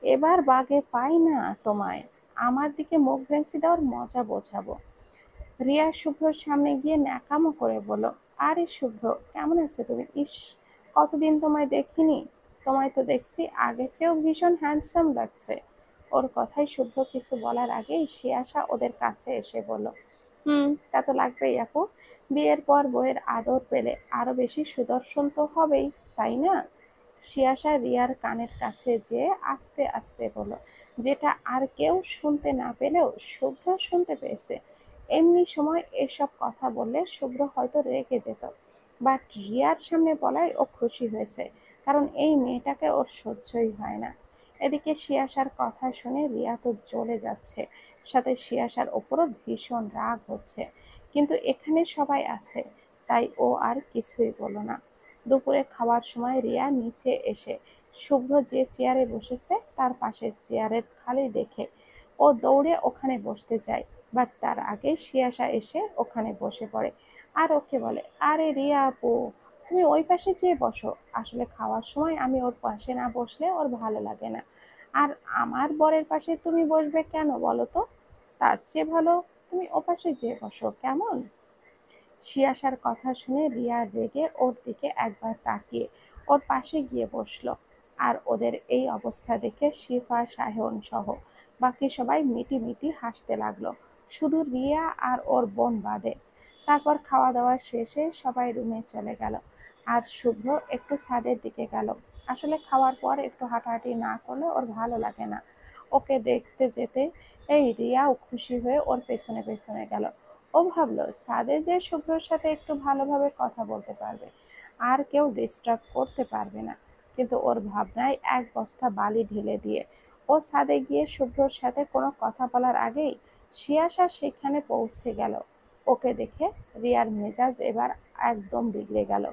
এবার বাগে পাই না তোমায়, আমার দিকে মুখ ভেঙচি দেওয়ার মজা বোঝাবো। রিয়া শুভ্রর সামনে গিয়ে ন্যাকামো করে বলল, আরে শুভ্র, কেমন আছো তুমি? ইস, কতদিন তোমায় দেখিনি। তোমায় তো দেখছি আগের চেয়েও ভীষণ হ্যান্ডসাম লাগছে। ওর কথায় শুভ্র কিছু বলার আগেই শিয়াশা ওদের কাছে এসে বলল, হুম, তা তো লাগবেই আপু। বিয়ের পর বউয়ের আদর পেলে আরো বেশি সুদর্শন তো হবেই, তাই না? শিয়াশা রিয়ার কানের কাছে যেয়ে আস্তে আস্তে বলল, যেটা আর কেউ শুনতে না পেলেও শুভ্র শুনতে পেয়েছে। এমনি সময় এসব কথা বললে শুভ্র হয়তো রেগে যেত, বাট রিয়ার সামনে বলায় ও খুশি হয়েছে, কারণ এই মেয়েটাকে ওর সহ্যই হয় না। এদিকে শিয়াশার কথা শুনে রিয়া তো জ্বলে যাচ্ছে, সাথে শিয়াশার ওপরও ভীষণ রাগ হচ্ছে, কিন্তু এখানে সবাই আছে তাই ও আর কিছুই বলল না। দুপুরে খাওয়ার সময় রিয়া নিচে এসে শুভ্র যে চেয়ারে বসেছে তার পাশের চেয়ারের খালি দেখে ও দৌড়ে ওখানে বসতে যায়, বাট তার আগে শিয়াশা এসে ওখানে বসে পড়ে আর ওকে বলে, আরে রিয়া আপু, তুমি ওই পাশে যেয়ে বসো। আসলে খাওয়ার সময় আমি ওর পাশে না বসলে ওর ভালো লাগে না। আর আমার বরের পাশে তুমি বসবে কেন বলো তো? তার চেয়ে ভালো তুমি ও পাশে যেয়ে বসো, কেমন? শিয়াশার কথা শুনে রিয়া রেগে ওর দিকে একবার তাকিয়ে ওর পাশে গিয়ে বসলো। আর ওদের এই অবস্থা দেখে শিফা, সায়ন সহ বাকি সবাই মিটিমিটি হাসতে লাগলো, শুধু রিয়া আর ওর বোন বাদে। তারপর খাওয়া দাওয়া শেষে সবাই রুমে চলে গেল, আর শুভ্র একটু ছাদের দিকে গেল। আসলে খাওয়ার পর একটু হাঁটাহাঁটি না করলে ওর ভালো লাগে না। ওকে দেখতে যেতে এই রিয়াও খুশি হয়ে ওর পেছনে পেছনে গেল। ও ভাবলো ছাদে যে শুভ্রর সাথে একটু ভালোভাবে কথা বলতে পারবে, আর কেউ ডিস্টার্ব করতে পারবে না। কিন্তু ওর ভাবনায় এক বস্তা বালি ঢেলে দিয়ে ও ছাদে গিয়ে শুভ্রর সাথে কোনো কথা বলার আগেই শিয়াশা সেখানে পৌঁছে গেল। ওকে দেখে রিয়ার মেজাজ এবার একদম বিগড়ে গেল।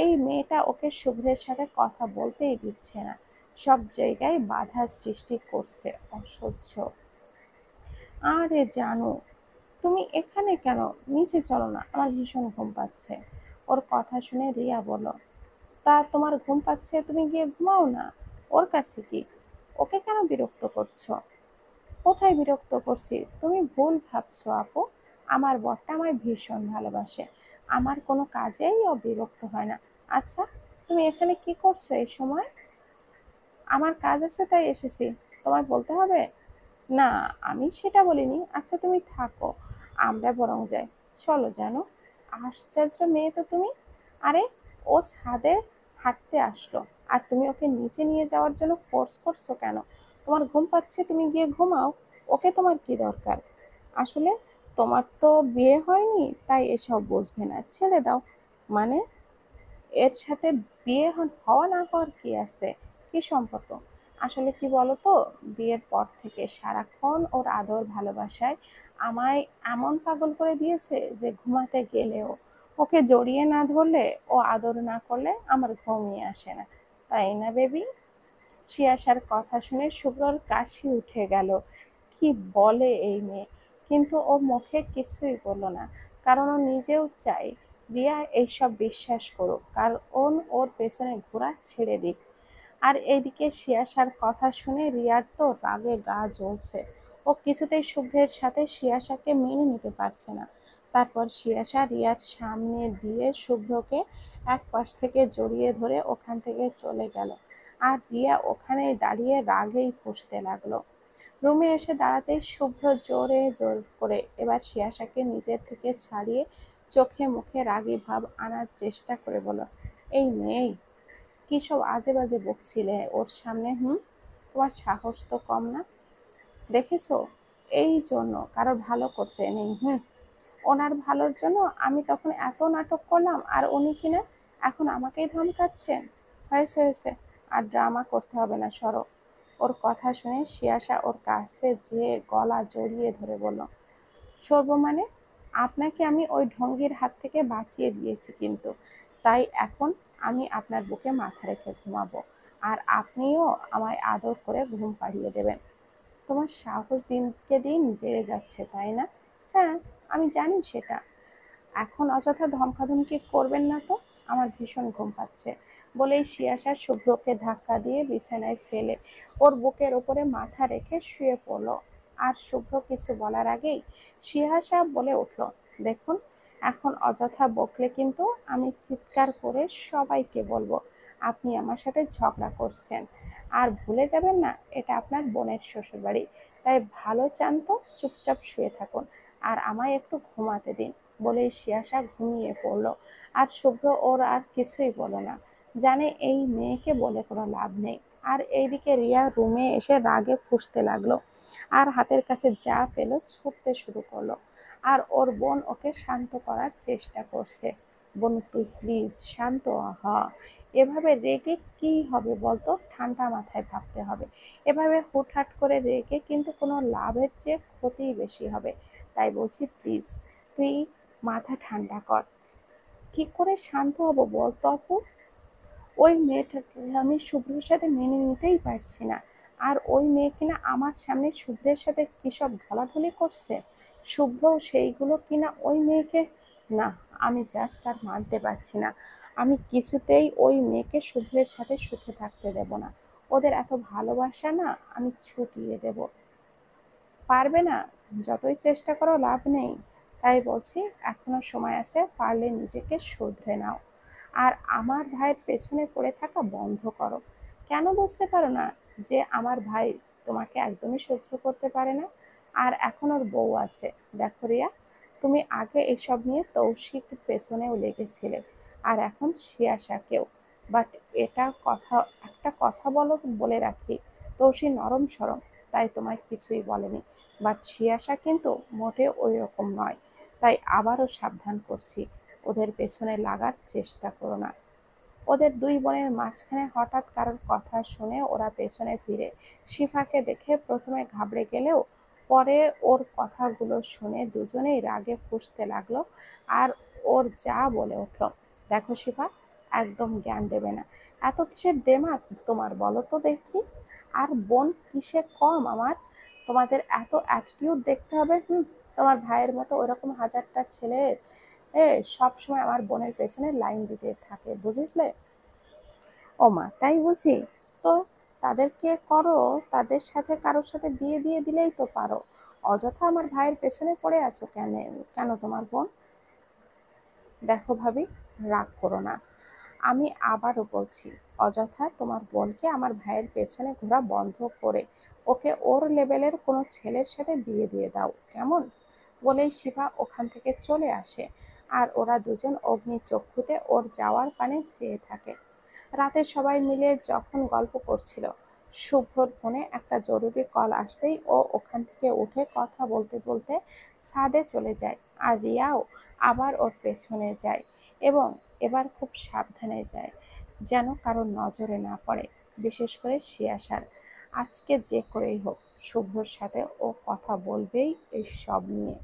এই মেয়েটা ওকে শুভ্রের সাথে কথা বলতেই দিচ্ছে না, সব জায়গায় বাধা সৃষ্টি করছে, অসহ্য। আরে জানো, তুমি এখানে কেন? নিচে চলো না, আমার ভীষণ ঘুম পাচ্ছে। ওর কথা শুনে রিয়া বলল, তা তোমার ঘুম পাচ্ছে, তুমি গিয়ে ঘুমাও না। ওর কাছে কি? ওকে কেন বিরক্ত করছো? কোথায় বিরক্ত করছি? তুমি ভুল ভাবছো আপু। আমার বরটা আমায় ভীষণ ভালোবাসে, আমার কোনো কাজেই ও বিরক্ত হয় না। আচ্ছা, তুমি এখানে কি করছো এই সময়? আমার কাজ আছে তাই এসেছি, তোমায় বলতে হবে? না, আমি সেটা বলিনি। আচ্ছা তুমি থাকো, আমরা বরং যাই। চলো। জানো, আশ্চর্য মেয়ে তো তুমি। আরে, ও ছাদে হাঁটতে আসলো আর তুমি ওকে নিচে নিয়ে যাওয়ার জন্য ফোর্স করছো কেন? তোমার ঘুম পাচ্ছে, তুমি গিয়ে ঘুমাও। ওকে তোমার কি দরকার? আসলে তোমার তো বিয়ে হয়নি তাই এসব বুঝবে না, ছেড়ে দাও। মানে, এর সাথে বিয়ে হওয়া না হওয়ার কি আছে? কি সম্পর্ক? আসলে কি বলতো, বিয়ের পর থেকে সারাক্ষণ ওর আদর ভালোবাসায় আমায় এমন পাগল করে দিয়েছে যে ঘুমাতে গেলেও ওকে জড়িয়ে না ধরলে, ও আদর না করলে আমার ঘুমিয়ে আসে না। তাই না বেবি? শিয়াশার কথা শুনে শুভ্রর কাশি উঠে গেল। কি বলে এই মেয়ে! কিন্তু ও মুখে কিছুই বলল না, কারণ ও নিজেও চায় রিয়া এইসব বিশ্বাস করুক, কারণ ওর পেছনে ঘোরা ছেড়ে দিক। আর এইদিকে শিয়াশার কথা শুনে রিয়ার তো রাগে গা জ্বলছে। ও কিছুতেই শুভ্রের সাথে শিয়াশাকে মেনে নিতে পারছে না। তারপর শিয়াশা রিয়ার সামনে দিয়ে শুভ্রকে এক পাশ থেকে জড়িয়ে ধরে ওখান থেকে চলে গেল, আর রিয়া ওখানেই দাঁড়িয়ে রাগেই ফুঁসতে লাগলো। রুমে এসে দাঁড়াতেই শুভ্র জোরে জোর করে এবার শিয়াশাকে নিজের থেকে ছাড়িয়ে চোখে মুখে রাগী ভাব আনার চেষ্টা করে বলল, এই মেয়ে, কি সব আজে বাজে বকছিলে ওর সামনে? তোমার সাহস তো কম না? দেখেছো, এই জন্য কারো ভালো করতে নেই। ওনার ভালোর জন্য আমি তখন এত নাটক করলাম, আর উনি কিনা এখন আমাকেই ধমকাচ্ছেন। হয়েছে হয়েছে, আর ড্রামা করতে হবে না, সরো। ওর কথা শুনে শিয়াশা ওর কাছে যেয়ে গলা জড়িয়ে ধরে বলল, সরব মানে? আপনাকে আমি ওই ঢঙ্গির হাত থেকে বাঁচিয়ে দিয়েছি, কিন্তু তাই এখন আমি আপনার বুকে মাথা রেখে ঘুমাবো, আর আপনিও আমায় আদর করে ঘুম পাড়িয়ে দেবেন। তোমার সাহস দিনকে দিন বেড়ে যাচ্ছে, তাই না? হ্যাঁ, আমি জানি সেটা। এখন অযথা ধমকাধমকি করবেন না তো, আমার ভীষণ ঘুম পাচ্ছে। বলেই শিয়াশা শুভ্রকে ধাক্কা দিয়ে বিছানায় ফেলে ওর বুকের ওপরে মাথা রেখে শুয়ে পড়ল। আর শুভ্র কিছু বলার আগেই শিয়াশা বলে উঠল, দেখুন, এখন অযথা বকলে কিন্তু আমি চিৎকার করে সবাইকে বলবো আপনি আমার সাথে ঝগড়া করছেন। আর ভুলে যাবেন না, এটা আপনার বোনের শ্বশুরবাড়ি। তাই ভালো চান তো চুপচাপ শুয়ে থাকুন, আর আমায় একটু ঘুমাতে দিন। বলেই শিয়াশা ঘুমিয়ে পড়ল। আর শুভ্র ওর আর কিছুই বলল না, জানে এই মেয়েকে বলে কোনো লাভ নেই। আর এইদিকে রিয়া রুমে এসে রাগে ফুঁসতে লাগলো আর হাতের কাছে যা পেলো ছুটতে শুরু করলো। আর ওর বোন ওকে শান্ত করার চেষ্টা করছে। বোন তুই প্লিজ শান্ত হ, এভাবে রেগে কি হবে বলতো, ঠান্ডা মাথায় ভাবতে হবে। এভাবে হুটহাট করে রেগে কিন্তু কোনো লাভের চেয়ে ক্ষতিই বেশি হবে। তাই বলছি প্লিজ তুই মাথা ঠান্ডা কর। কি করে শান্ত হবো বলতো আপু? ওই মেয়েটাকে আমি শুভ্রের সাথে মেনে নিতেই পারছি না। আর ওই মেয়ে কিনা আমার সামনে শুভ্রের সাথে কী সব ঢলাঢলি করছে, শুভ্রও সেইগুলো কিনা ওই মেয়েকে, না, আমি জাস্ট আর মানতে পারছি না। আমি কিছুতেই ওই মেয়েকে শুভ্রের সাথে সুখে থাকতে দেব না। ওদের এত ভালোবাসা না আমি ছুটিয়ে দেব। পারবে না, যতই চেষ্টা করো লাভ নেই। তাই বলছি এখনো সময় আছে, পারলে নিজেকে শুধরে নাও। আর আমার ভাইয়ের পেছনে পড়ে থাকা বন্ধ করো। কেন বুঝতে পারো না যে আমার ভাই তোমাকে একদমই সহ্য করতে পারে না? আর এখন ওর বউ আছে। দেখো রিয়া, তুমি আগে এসব নিয়ে তৌশিক পেছনেও লেগেছিলে, আর এখন শিয়াশাকেও। বাট এটা কথা, একটা কথা বলে রাখি, তৌসি নরম সরম, তাই তোমায় কিছুই বলেনি। বাট শিয়াশা কিন্তু মোটেও ওই রকম নয়। তাই আবারও সাবধান করছি, ওদের পেছনে লাগার চেষ্টা করো না। ওদের দুই বোনের মাঝখানে হঠাৎ কারোর কথা শুনে ওরা পেছনে ফিরে শিফাকে দেখে প্রথমে ঘাবড়ে গেলেও পরে ওর কথাগুলো শুনে দুজনেই রাগে ফুঁসতে লাগলো। আর ওর যা বলে উঠল, দেখো শিফা, একদম জ্ঞান দেবে না। এত কিসের দেমাগ তোমার বলো তো দেখি? আর বোন কিসে কম আমার? তোমাদের এত অ্যাটিটিউড দেখতে হবে? তোমার ভাইয়ের মতো ওরকম হাজারটা ছেলে সব সময় আমার বোনের পেছনে লাইন দিতে থাকে, বুঝিসলে? ও মা, তাই বুঝি? তো তাদেরকে করো, তাদের সাথে কারোর সাথে বিয়ে দিয়ে দিলেই তো পারো। অযথা আমার ভাইয়ের পেছনে পড়ে আছো কেন? কেন তোমার বোন? দেখো ভাবি, রাগ করো না। আমি আবারও বলছি, অযথা তোমার বোনকে আমার ভাইয়ের পেছনে ঘোরা বন্ধ করে ওকে ওর লেভেলের কোনো ছেলের সাথে বিয়ে দিয়ে দাও, কেমন? বলেই শিবা ওখান থেকে চলে আসে। আর ওরা দুজন অগ্নিচক্ষুতে ওর যাওয়ার পানে চেয়ে থাকে। রাতে সবাই মিলে যখন গল্প করছিল, শুভ্রর ফোনে একটা জরুরি কল আসতেই ও ওখান থেকে উঠে কথা বলতে বলতে ছাদে চলে যায়। আর রিয়াও আবার ওর পেছনে যায়, এবং এবার খুব সাবধানে যায়, যেন কারোর নজরে না পড়ে, বিশেষ করে শিয়াশার। আজকে যে করেই হোক শুভ্রর সাথে ও কথা বলবেই এই সব নিয়ে।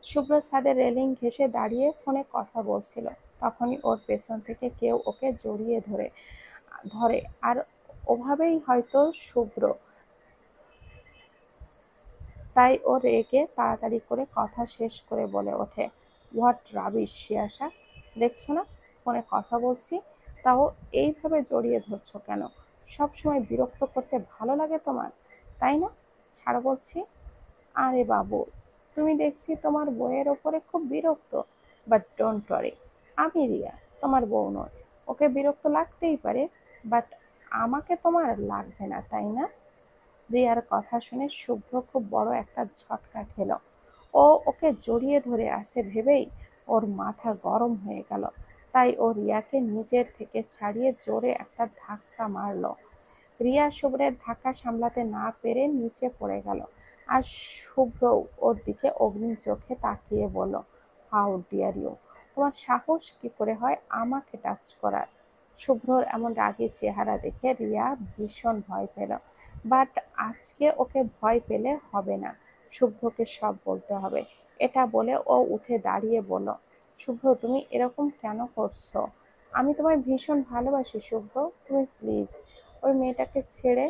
শুভ্র ছাদের রেলিং ঘেঁষে দাঁড়িয়ে ফোনে কথা বলছিল, তখনই ওর পেছন থেকে কেউ ওকে জড়িয়ে ধরে। আর ওভাবেই হয়তো শুভ্র, তাই ও রেগে তাড়াতাড়ি করে কথা শেষ করে বলে ওঠে, হোয়াট রাবিশ শিয়াশা, দেখছো না ফোনে কথা বলছি, তাও এইভাবে জড়িয়ে ধরছো কেন? সব সময় বিরক্ত করতে ভালো লাগে তোমার, তাই না? ছাড়ো বলছি। আরে বাবু, তুমি দেখছি তোমার বউয়ের ওপরে খুব বিরক্ত। বাট ডোন্ট ওয়ারি, আমি রিয়া, তোমার বউ নয়। ওকে বিরক্ত লাগতেই পারে, বাট আমাকে তোমার লাগবে না, তাই না? রিয়ার কথা শুনে শুভ্র খুব বড় একটা ঝটকা খেল। ও ওকে জড়িয়ে ধরে আছে ভেবেই ওর মাথা গরম হয়ে গেল। তাই ও রিয়াকে নিজের থেকে ছাড়িয়ে জোরে একটা ধাক্কা মারলো। রিয়া শুভ্রের ধাক্কা সামলাতে না পেরে নিচে পড়ে গেল। আর শুভ্রও ওর দিকে অগ্নি চোখে তাকিয়ে বলল, হাউ ডিয়ার ইউ, তোমার সাহস কি করে হয় আমাকে টাচ করার? শুভ্রর এমন রাগী চেহারা দেখে রিয়া ভীষণ ভয় পেল। বাট আজকে ওকে ভয় পেলে হবে না, শুভ্রকে সব বলতে হবে। এটা বলে ও উঠে দাঁড়িয়ে বলল, শুভ্র তুমি এরকম কেন করছো? আমি তোমায় ভীষণ ভালোবাসি শুভ্র, তুমি প্লিজ ওই মেয়েটাকে ছেড়ে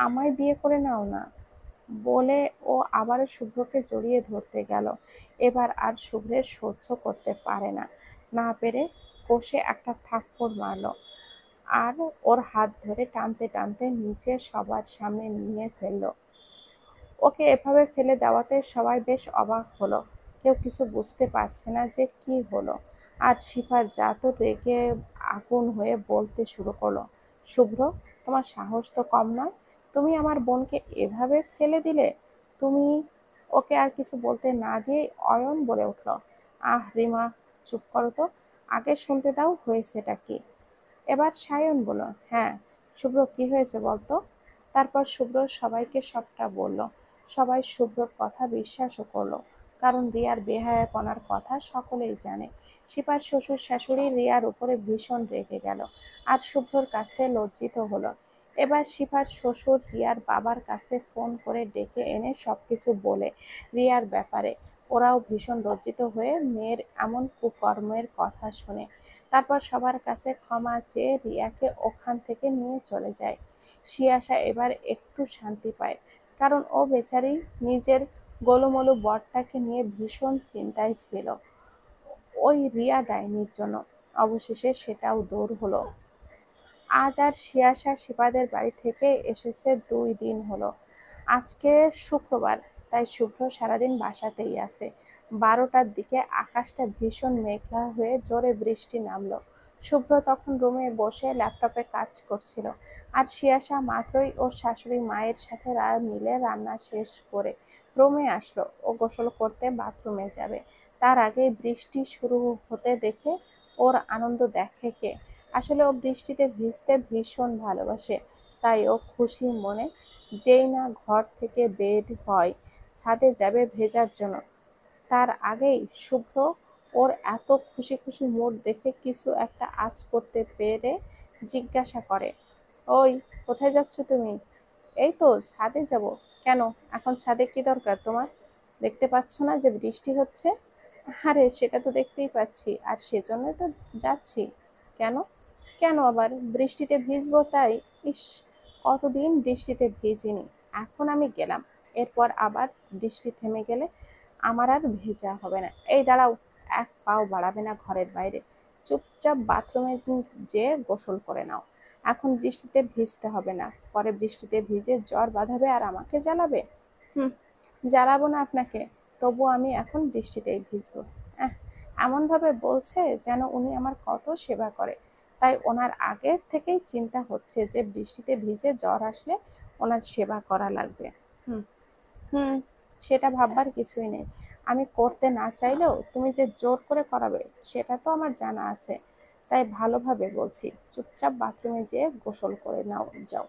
আমায় বিয়ে করে নাও না। বলে ও আবারও শুভ্রকে জড়িয়ে ধরতে গেল। এবার আর শুভ্রের সহ্য করতে পারে না, না পেরে কষে একটা থাপ্পড় মারলো। আর ওর হাত ধরে টানতে টানতে নিচে সবার সামনে নিয়ে ফেললো। ওকে এভাবে ফেলে দেওয়াতে সবাই বেশ অবাক হলো, কেউ কিছু বুঝতে পারছে না যে কি হলো। আর শিফার যা তো রেগে আগুন হয়ে বলতে শুরু করলো, শুভ্র, তোমার সাহস তো কম নয়, তুমি আমার বোনকে এভাবে ফেলে দিলে? তুমি? ওকে আর কিছু বলতে না দিয়ে অয়ন বলে উঠল, আহ রিমা, চুপ করো তো, আগে শুনতে দাও হয়েছেটা কি। এবার সায়ন বলল, হ্যাঁ শুভ্র, কি হয়েছে বলতো। তারপর শুভ্র সবাইকে সবটা বলল। সবাই শুভ্রর কথা বিশ্বাসও করলো, কারণ রিয়ার বেহায়াপনার কথা সকলেই জানে। শিপার শ্বশুর শাশুড়ি রিয়ার উপরে ভীষণ রেগে গেল, আর শুভ্রর কাছে লজ্জিত হলো। এবার শিপার শ্বশুর রিয়ার বাবার কাছে ফোন করে ডেকে এনে সবকিছু বলে রিয়ার ব্যাপারে। ওরাও ভীষণ লজ্জিত হয়ে মেয়ের এমন কুকর্মের কথা শুনে। তারপর সবার কাছে ক্ষমা চেয়ে রিয়াকে ওখান থেকে নিয়ে চলে যায়। শিয়াশা এবার একটু শান্তি পায়, কারণ ও বেচারি নিজের গোলুমলু বরটাকে নিয়ে ভীষণ চিন্তায় ছিল ওই রিয়া ডাইনির জন্য। অবশেষে সেটাও দূর হলো। আজ আর শিয়াশা শিপাদের বাড়ি থেকে এসেছে 2 দিন হলো। আজকে শুক্রবার, তাই শুভ্র সারাদিন বাসাতেই আছে। 12টার দিকে আকাশটা ভীষণ মেঘলা হয়ে জোরে বৃষ্টি নামলো। শুভ্র তখন রুমে বসে ল্যাপটপে কাজ করছিল, আর শিয়াশা মাত্রই ওর শাশুড়ি মায়ের সাথে মিলে রান্না শেষ করে রুমে আসলো। ও গোসল করতে বাথরুমে যাবে, তার আগে বৃষ্টি শুরু হতে দেখে ওর আনন্দ দেখে কে। আসলে ও বৃষ্টিতে ভিজতে ভীষণ ভালোবাসে, তাই ও খুশি মনে যেই না ঘর থেকে বের হয় ছাদে যাবে ভেজার জন্য, তার আগেই শুভ্র ওর এত খুশি খুশি মুড দেখে কিছু একটা আঁচ করতে পেরে জিজ্ঞাসা করে, ওই কোথায় যাচ্ছ তুমি। এই তো ছাদে যাব। কেন, এখন ছাদে কি দরকার তোমার? দেখতে পাচ্ছ না যে বৃষ্টি হচ্ছে? আরে সেটা তো দেখতেই পাচ্ছি, আর সেজন্যই তো যাচ্ছি। কেন? কেন আবার বৃষ্টিতে ভিজবো তাই? ইস, কতদিন বৃষ্টিতে ভিজিনি। এখন আমি গেলাম, এরপর আবার বৃষ্টি থেমে গেলে আমার আর ভেজা হবে না। এই দাঁড়াও, এক পাও বাড়াবে না ঘরের বাইরে। চুপচাপ বাথরুমে যেয়ে গোসল করে নাও। এখন বৃষ্টিতে ভিজতে হবে না, পরে বৃষ্টিতে ভিজে জ্বর বাঁধাবে আর আমাকে জ্বালাবে। হুম, জ্বালাবো না আপনাকে, তবু আমি এখন বৃষ্টিতেই ভিজবো। আহ, এমনভাবে বলছে যেন উনি আমার কত সেবা করে, তাই ওনার আগে থেকেই চিন্তা হচ্ছে যে বৃষ্টিতে ভিজে জ্বর আসলে ওনার সেবা করা লাগবে। হুম হুম, সেটা ভাববার কিছুই নেই। আমি করতে না চাইলেও তুমি যে জোর করে করাবে সেটা তো আমার জানা আছে, তাই ভালোভাবে বলছি, চুপচাপ বাথরুমে যেয়ে গোসল করে নাও যাও।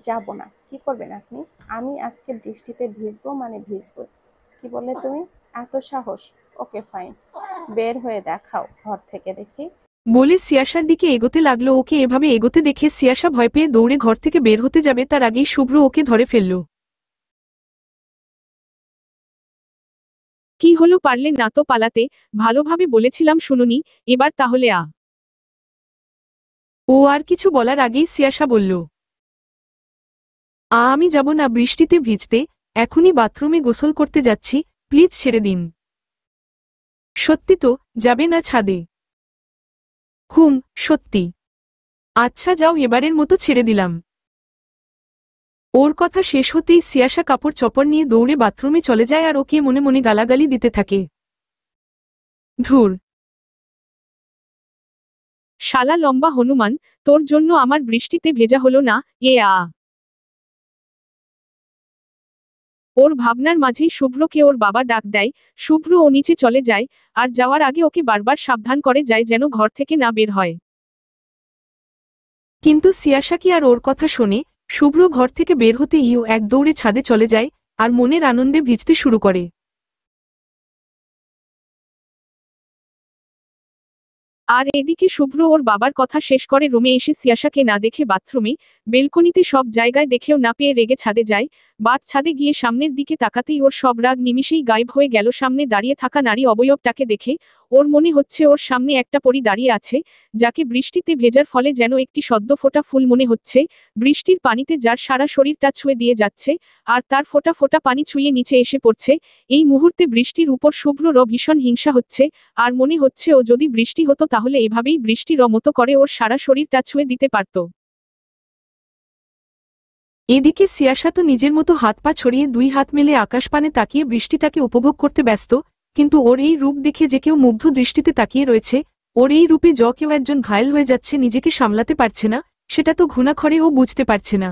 যাব না, কি করবেন আপনি? আমি আজকে বৃষ্টিতে ভিজবো মানে ভিজবো। কি বললে তুমি? এত সাহস? ওকে ফাইন, বের হয়ে দেখাও ঘর থেকে দেখি। বলে সিয়াসার দিকে এগোতে লাগলো। ওকে এভাবে এগোতে দেখে সিয়াসা ভয় পেয়ে দৌড়ে ঘর থেকে বের হতে যাবে, তার আগেই শুভ্র ওকে ধরে ফেলল। কি হলো, পারলে না তো পালাতে? ভালোভাবে বলেছিলাম শুনুনি, এবার তাহলে ও আর কিছু বলার আগেই সিয়াসা বলল, আমি যাব না বৃষ্টিতে ভিজতে, এখনই বাথরুমে গোসল করতে যাচ্ছি, প্লিজ ছেড়ে দিন। সত্যি তো, যাবে না ছাদে? হুম, সত্যি। আচ্ছা যাও, এবারের মতো ছেড়ে দিলাম। ওর কথা শেষ হতেই সিয়াসা কাপড় চোপড় নিয়ে দৌড়ে বাথরুমে চলে যায় আর ওকে মনে মনে গালাগালি দিতে থাকে। ধুর, শালা লম্বা হনুমান, তোর জন্য আমার বৃষ্টিতে ভেজা হলো না। এ ওর ভাবনার মাঝেই শুভ্রকে ওর বাবা ডাক দেয়। শুভ্র ও নিচে চলে যায়, আর যাওয়ার আগে ওকে বারবার সাবধান করে যায় যেন ঘর থেকে না বের হয়। কিন্তু সিয়াসা কি আর ওর কথা শোনে? শুভ্র ঘর থেকে বের হতেই ও এক দৌড়ে ছাদে চলে যায়, আর মনের আনন্দে ভিজতে শুরু করে। আর এদিকে শুভ্র ওর বাবার কথা শেষ করে রুমে এসে সিয়াসাকে না দেখে বাথরুমে, বেলকনিতে সব জায়গায় দেখেও না পেয়ে রেগে ছাদে যায়। বাট ছাদে গিয়ে সামনের দিকে তাকাতেই ওর সব রাগ নিমিষেই গায়েব হয়ে গেল সামনে দাঁড়িয়ে থাকা নারী অবয়বটাকে দেখে। ওর মনে হচ্ছে ওর সামনে একটা পরী দাঁড়িয়ে আছে, যাকে বৃষ্টিতে ভেজার ফলে যেন একটি সদ্য ফোটা ফুল মনে হচ্ছে। বৃষ্টির পানিতে যার সারা শরীরটা ছুঁয়ে দিয়ে যাচ্ছে, আর তার ফোটা ফোটা পানি ছুঁয়ে নিচে এসে পড়ছে। এই মুহূর্তে বৃষ্টির উপর শুভ্রর ভীষণ হিংসা হচ্ছে, আর মনে হচ্ছে ও যদি বৃষ্টি হতো তাহলে এভাবেই বৃষ্টির মতো করে ওর সারা শরীরটা ছুঁয়ে দিতে পারত। এদিকে সিয়াসা তো নিজের মতো হাত পা ছড়িয়ে 2 হাত মেলে আকাশপানে তাকিয়ে বৃষ্টিটাকে উপভোগ করতে ব্যস্ত, কিন্তু ওর এই রূপ দেখে যে কেউ মুগ্ধ দৃষ্টিতে তাকিয়ে রয়েছে। ওর এই রূপে কেউ একজন ঘায়েল হয়ে যাচ্ছে, নিজেকে সামলাতে পারছে না, সেটা তো ঘুণাক্ষরে ও বুঝতে পারছে না।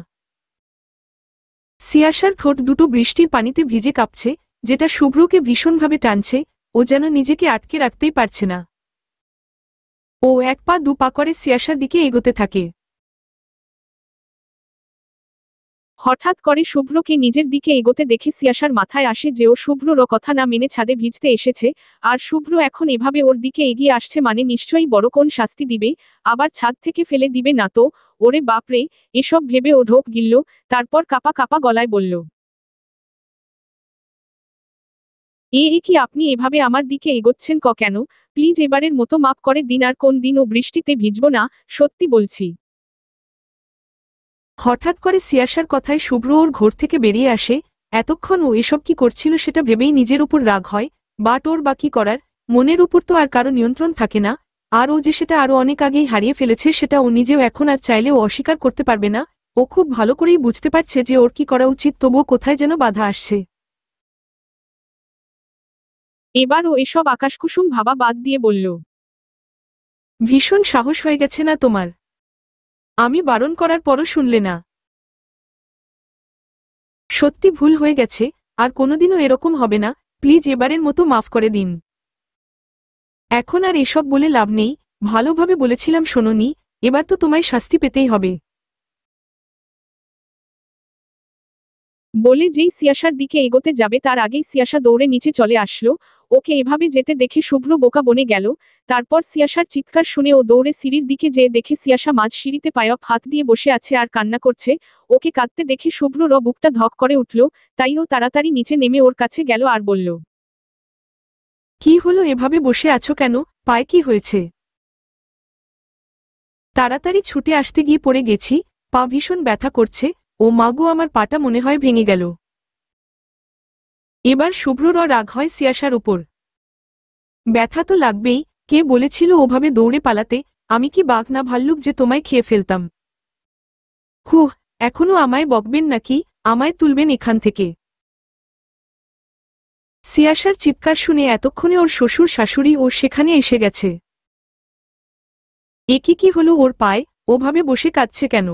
সিয়াসার ঠোঁট দুটো বৃষ্টির পানিতে ভিজে কাঁপছে, যেটা শুভ্রকে ভীষণভাবে টানছে। ও যেন নিজেকে আটকে রাখতেই পারছে না। ও এক পা দু পা করে সিয়াসার দিকে এগোতে থাকে। হঠাৎ করে শুভ্রকে নিজের দিকে এগোতে দেখে সিয়াসার মাথায় আসে যে ও শুভ্রর কথা না মেনে ছাদে ভিজতে এসেছে, আর শুভ্র এখন এভাবে ওর দিকে এগিয়ে আসছে মানে নিশ্চয়ই বড় কোন শাস্তি দিবে, আবার ছাদ থেকে ফেলে দিবে না তো। ওরে বাপরে, এসব ভেবে ও ঢোক গিলল, তারপর কাপা কাপা গলায় বলল, কি আপনি এভাবে আমার দিকে এগোচ্ছেন কেন? প্লিজ এবারের মতো মাফ করে দিন, আর কোন দিন ও বৃষ্টিতে ভিজব না, সত্যি বলছি। হঠাৎ করে সিয়াসার কথায় শুভ্র ওর ঘর থেকে বেরিয়ে আসে। এতক্ষণ ও এসব কি করছিল সেটা ভেবেই নিজের উপর রাগ হয়, বাট ওর বা কি করার, মনের উপর তো আর কারো নিয়ন্ত্রণ থাকে না। আর ও যে সেটা আরো অনেক আগেই হারিয়ে ফেলেছে সেটা ও নিজেও এখন আর চাইলেও অস্বীকার করতে পারবে না। ও খুব ভালো করেই বুঝতে পারছে যে ওর কি করা উচিত, তবুও কোথায় যেন বাধা আসছে। এবার ও এসব আকাশকুসুম ভাবা বাদ দিয়ে বলল, ভীষণ সাহস হয়ে গেছে না তোমার? আমি বারণ করার পরও শুনলে না। সত্যি ভুল হয়ে গেছে, আর কোনোদিনও এরকম হবে না, প্লিজ এবারের মতো মাফ করে দিন। এখন আর এসব বলে লাভ নেই, ভালোভাবে বলেছিলাম শোনোনি, এবার তো তোমায় শাস্তি পেতেই হবে। বলে যেই সিয়াসার দিকে এগোতে যাবে তার আগেই সিয়াসা দৌড়ে নিচে চলে আসলো। ওকে এভাবে যেতে দেখে শুভ্র বোকা বনে গেল। তারপর সিয়াসার চিৎকার শুনে ও দৌড়ে সিঁড়ির দিকে যেয়ে দেখে সিয়াসা মাঝ সিঁড়িতে পায়প হাত দিয়ে বসে আছে আর কান্না করছে। ওকে কাঁদতে দেখে শুভ্র বুকটা ধক করে উঠল, তাই ও তাড়াতাড়ি নিচে নেমে ওর কাছে গেল আর বলল, কি হলো, এভাবে বসে আছো কেন? পায়ে কি হয়েছে? তাড়াতাড়ি ছুটে আসতে গিয়ে পড়ে গেছি, পা ভীষণ ব্যথা করছে। ও মাগো, আমার পাটা মনে হয় ভেঙে গেল। এবার শুভ্রর রাগ হয় সিয়াসার উপর। ব্যথা তো লাগবেই, কে বলেছিল ওভাবে দৌড়ে পালাতে? আমি কি বাঘ না ভাল্লুক যে তোমায় খেয়ে ফেলতাম? হুহ, এখনো আমায় বকবেন নাকি? আমায় তুলবেন এখান থেকে। সিয়াসার চিৎকার শুনে এতক্ষণে ওর শ্বশুর শাশুড়ি ও সেখানে এসে গেছে। কি হলো ওর পায়ে? ওভাবে বসে কাঁদছে কেন?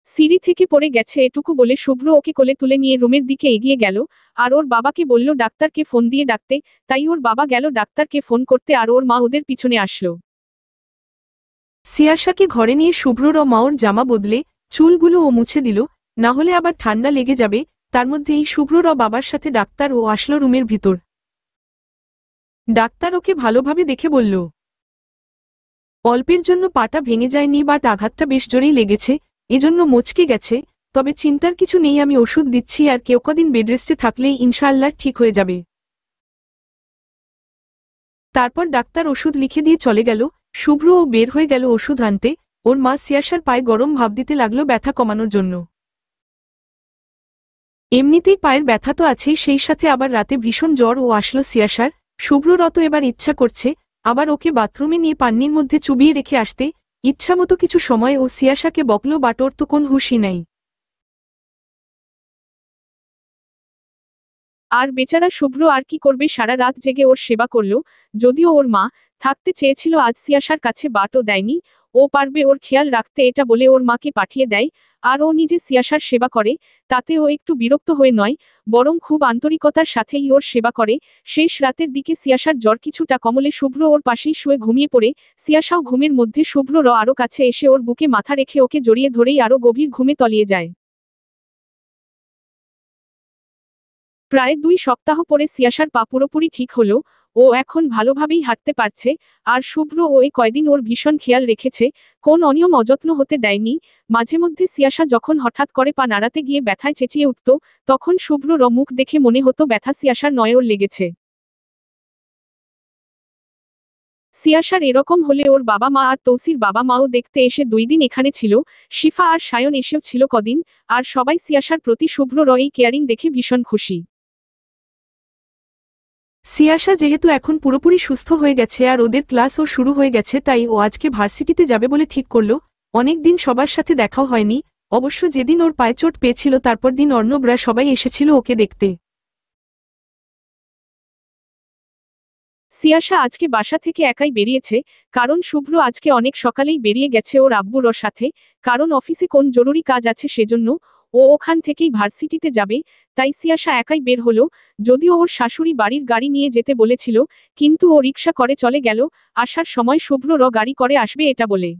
সিঁড়ি থেকে পড়ে গেছে এটুকু বলে শুভ্র ওকে কোলে তুলে নিয়ে রুমের দিকে এগিয়ে গেল, আর ওর বাবাকে বলল ডাক্তারকে ফোন দিয়ে ডাকতে। তাই ওর বাবা গেল ডাক্তারকে ফোন করতে আর ওর মা ওদের পিছনে আসলো। সিয়াসাকে ঘরে নিয়ে শুভ্রর মা ওর জামা বদলে চুলগুলো ও মুছে দিল, না হলে আবার ঠান্ডা লেগে যাবে। তার মধ্যেই শুভ্রর বাবার সাথে ডাক্তার ও আসলো রুমের ভিতর। ডাক্তার ওকে ভালোভাবে দেখে বলল, অল্পের জন্য পাটা ভেঙে যায়নি, বাট আঘাতটা বেশ জোরেই লেগেছে, এজন্য মচকে গেছে। তবে চিন্তার কিছু নেই, আমি ওষুধ দিচ্ছি আর কেউ কদিন বেডরেস্টে থাকলেই ইনশাআল্লাহ ঠিক হয়ে যাবে। তারপর ডাক্তার ওষুধ লিখে দিয়ে চলে গেল। শুভ্রও বের হয়ে গেল ওষুধ আনতে। ওর মা সিয়াসার পায়ে গরম ভাপ দিতে লাগলো ব্যথা কমানোর জন্য। এমনিতেই পায়ের ব্যথা তো আছেই, সেই সাথে আবার রাতে ভীষণ জ্বর ও আসলো সিয়াসার। শুভ্ররত এবার ইচ্ছা করছে আবার ওকে বাথরুমে নিয়ে পান্নির মধ্যে চুবিয়ে রেখে আসতে। ইচ্ছামতো কিছু সময় ও সিয়াসাকে বকল, বাট ওর তো কোন হুঁশই নাই। আর বেচারা শুভ্র আর কি করবে, সারা রাত জেগে ওর সেবা করল। যদিও ওর মা থাকতে চেয়েছিল আজ সিয়াসার কাছে, বাটও দেয়নি। ও পারবে ওর খেয়াল রাখতে এটা বলে ওর মাকে পাঠিয়ে দেয়, আর ও নিজে সিয়াসার সেবা করে। তাতে ও একটু বিরক্ত হয়ে নয়, বরং খুব আন্তরিকতার সাথেই ওর সেবা করে। শেষ রাতের দিকে সিয়াসার জ্বর কিছুটা কমলে শুভ্র ওর পাশেই শুয়ে ঘুমিয়ে পড়ে। সিয়াসাও ঘুমের মধ্যে শুভ্র আরো কাছে এসে ওর বুকে মাথা রেখে ওকে জড়িয়ে ধরেই আরো গভীর ঘুমে তলিয়ে যায়। প্রায় 2 সপ্তাহ পরে সিয়াসার পা পুরোপুরি ঠিক হলো। ও এখন ভালোভাবেই হাঁটতে পারছে। আর শুভ্র ওই কয়দিন ওর ভীষণ খেয়াল রেখেছে, কোন অনিয়ম অযত্ন হতে দেয়নি। মাঝে মধ্যে সিয়াসা যখন হঠাৎ করে পা নাড়াতে গিয়ে ব্যথায় চেঁচিয়ে উঠত, তখন শুভ্রর মুখ দেখে মনে হতো ব্যথা সিয়াসার নয় ওর লেগেছে। সিয়াসার এরকম হলে ওর বাবা মা আর তৌসির বাবা মাও দেখতে এসে 2 দিন এখানে ছিল। শিফা আর সায়ন এসেও ছিল কদিন। আর সবাই সিয়াসার প্রতি শুভ্রর এই কেয়ারিং দেখে ভীষণ খুশি। সিয়াসা যেহেতু এখন পুরোপুরি সুস্থ হয়ে গেছে আর ওদের ক্লাসও শুরু হয়ে গেছে, তাই ও আজকে ভার্সিটিতে যাবে বলে ঠিক করলো। অনেকদিন সবার সাথে দেখাও হয়নি। অবশ্য যেদিন ওর পায়ে চোট পেয়েছিল তারপর দিন অর্ণবরা সবাই এসেছিল ওকে দেখতে। সিয়াসা আজকে বাসা থেকে একাই বেরিয়েছে, কারণ শুভ্র আজকে অনেক সকালেই বেরিয়ে গেছে ওর আব্বুর সাথে, কারণ অফিসে কোন জরুরি কাজ আছে সেজন্য। ও ওখান থেকেই ভার্সিটিতে যাবে, তাই সিয়াসা একাই বের হলো। যদিও ওর শাশুড়ি বাড়ির গাড়ি নিয়ে যেতে বলেছিল, কিন্তু ও রিকশা করে চলে গেল, আসার সময় শুভ্র গাড়ি করে আসবে এটা বলে।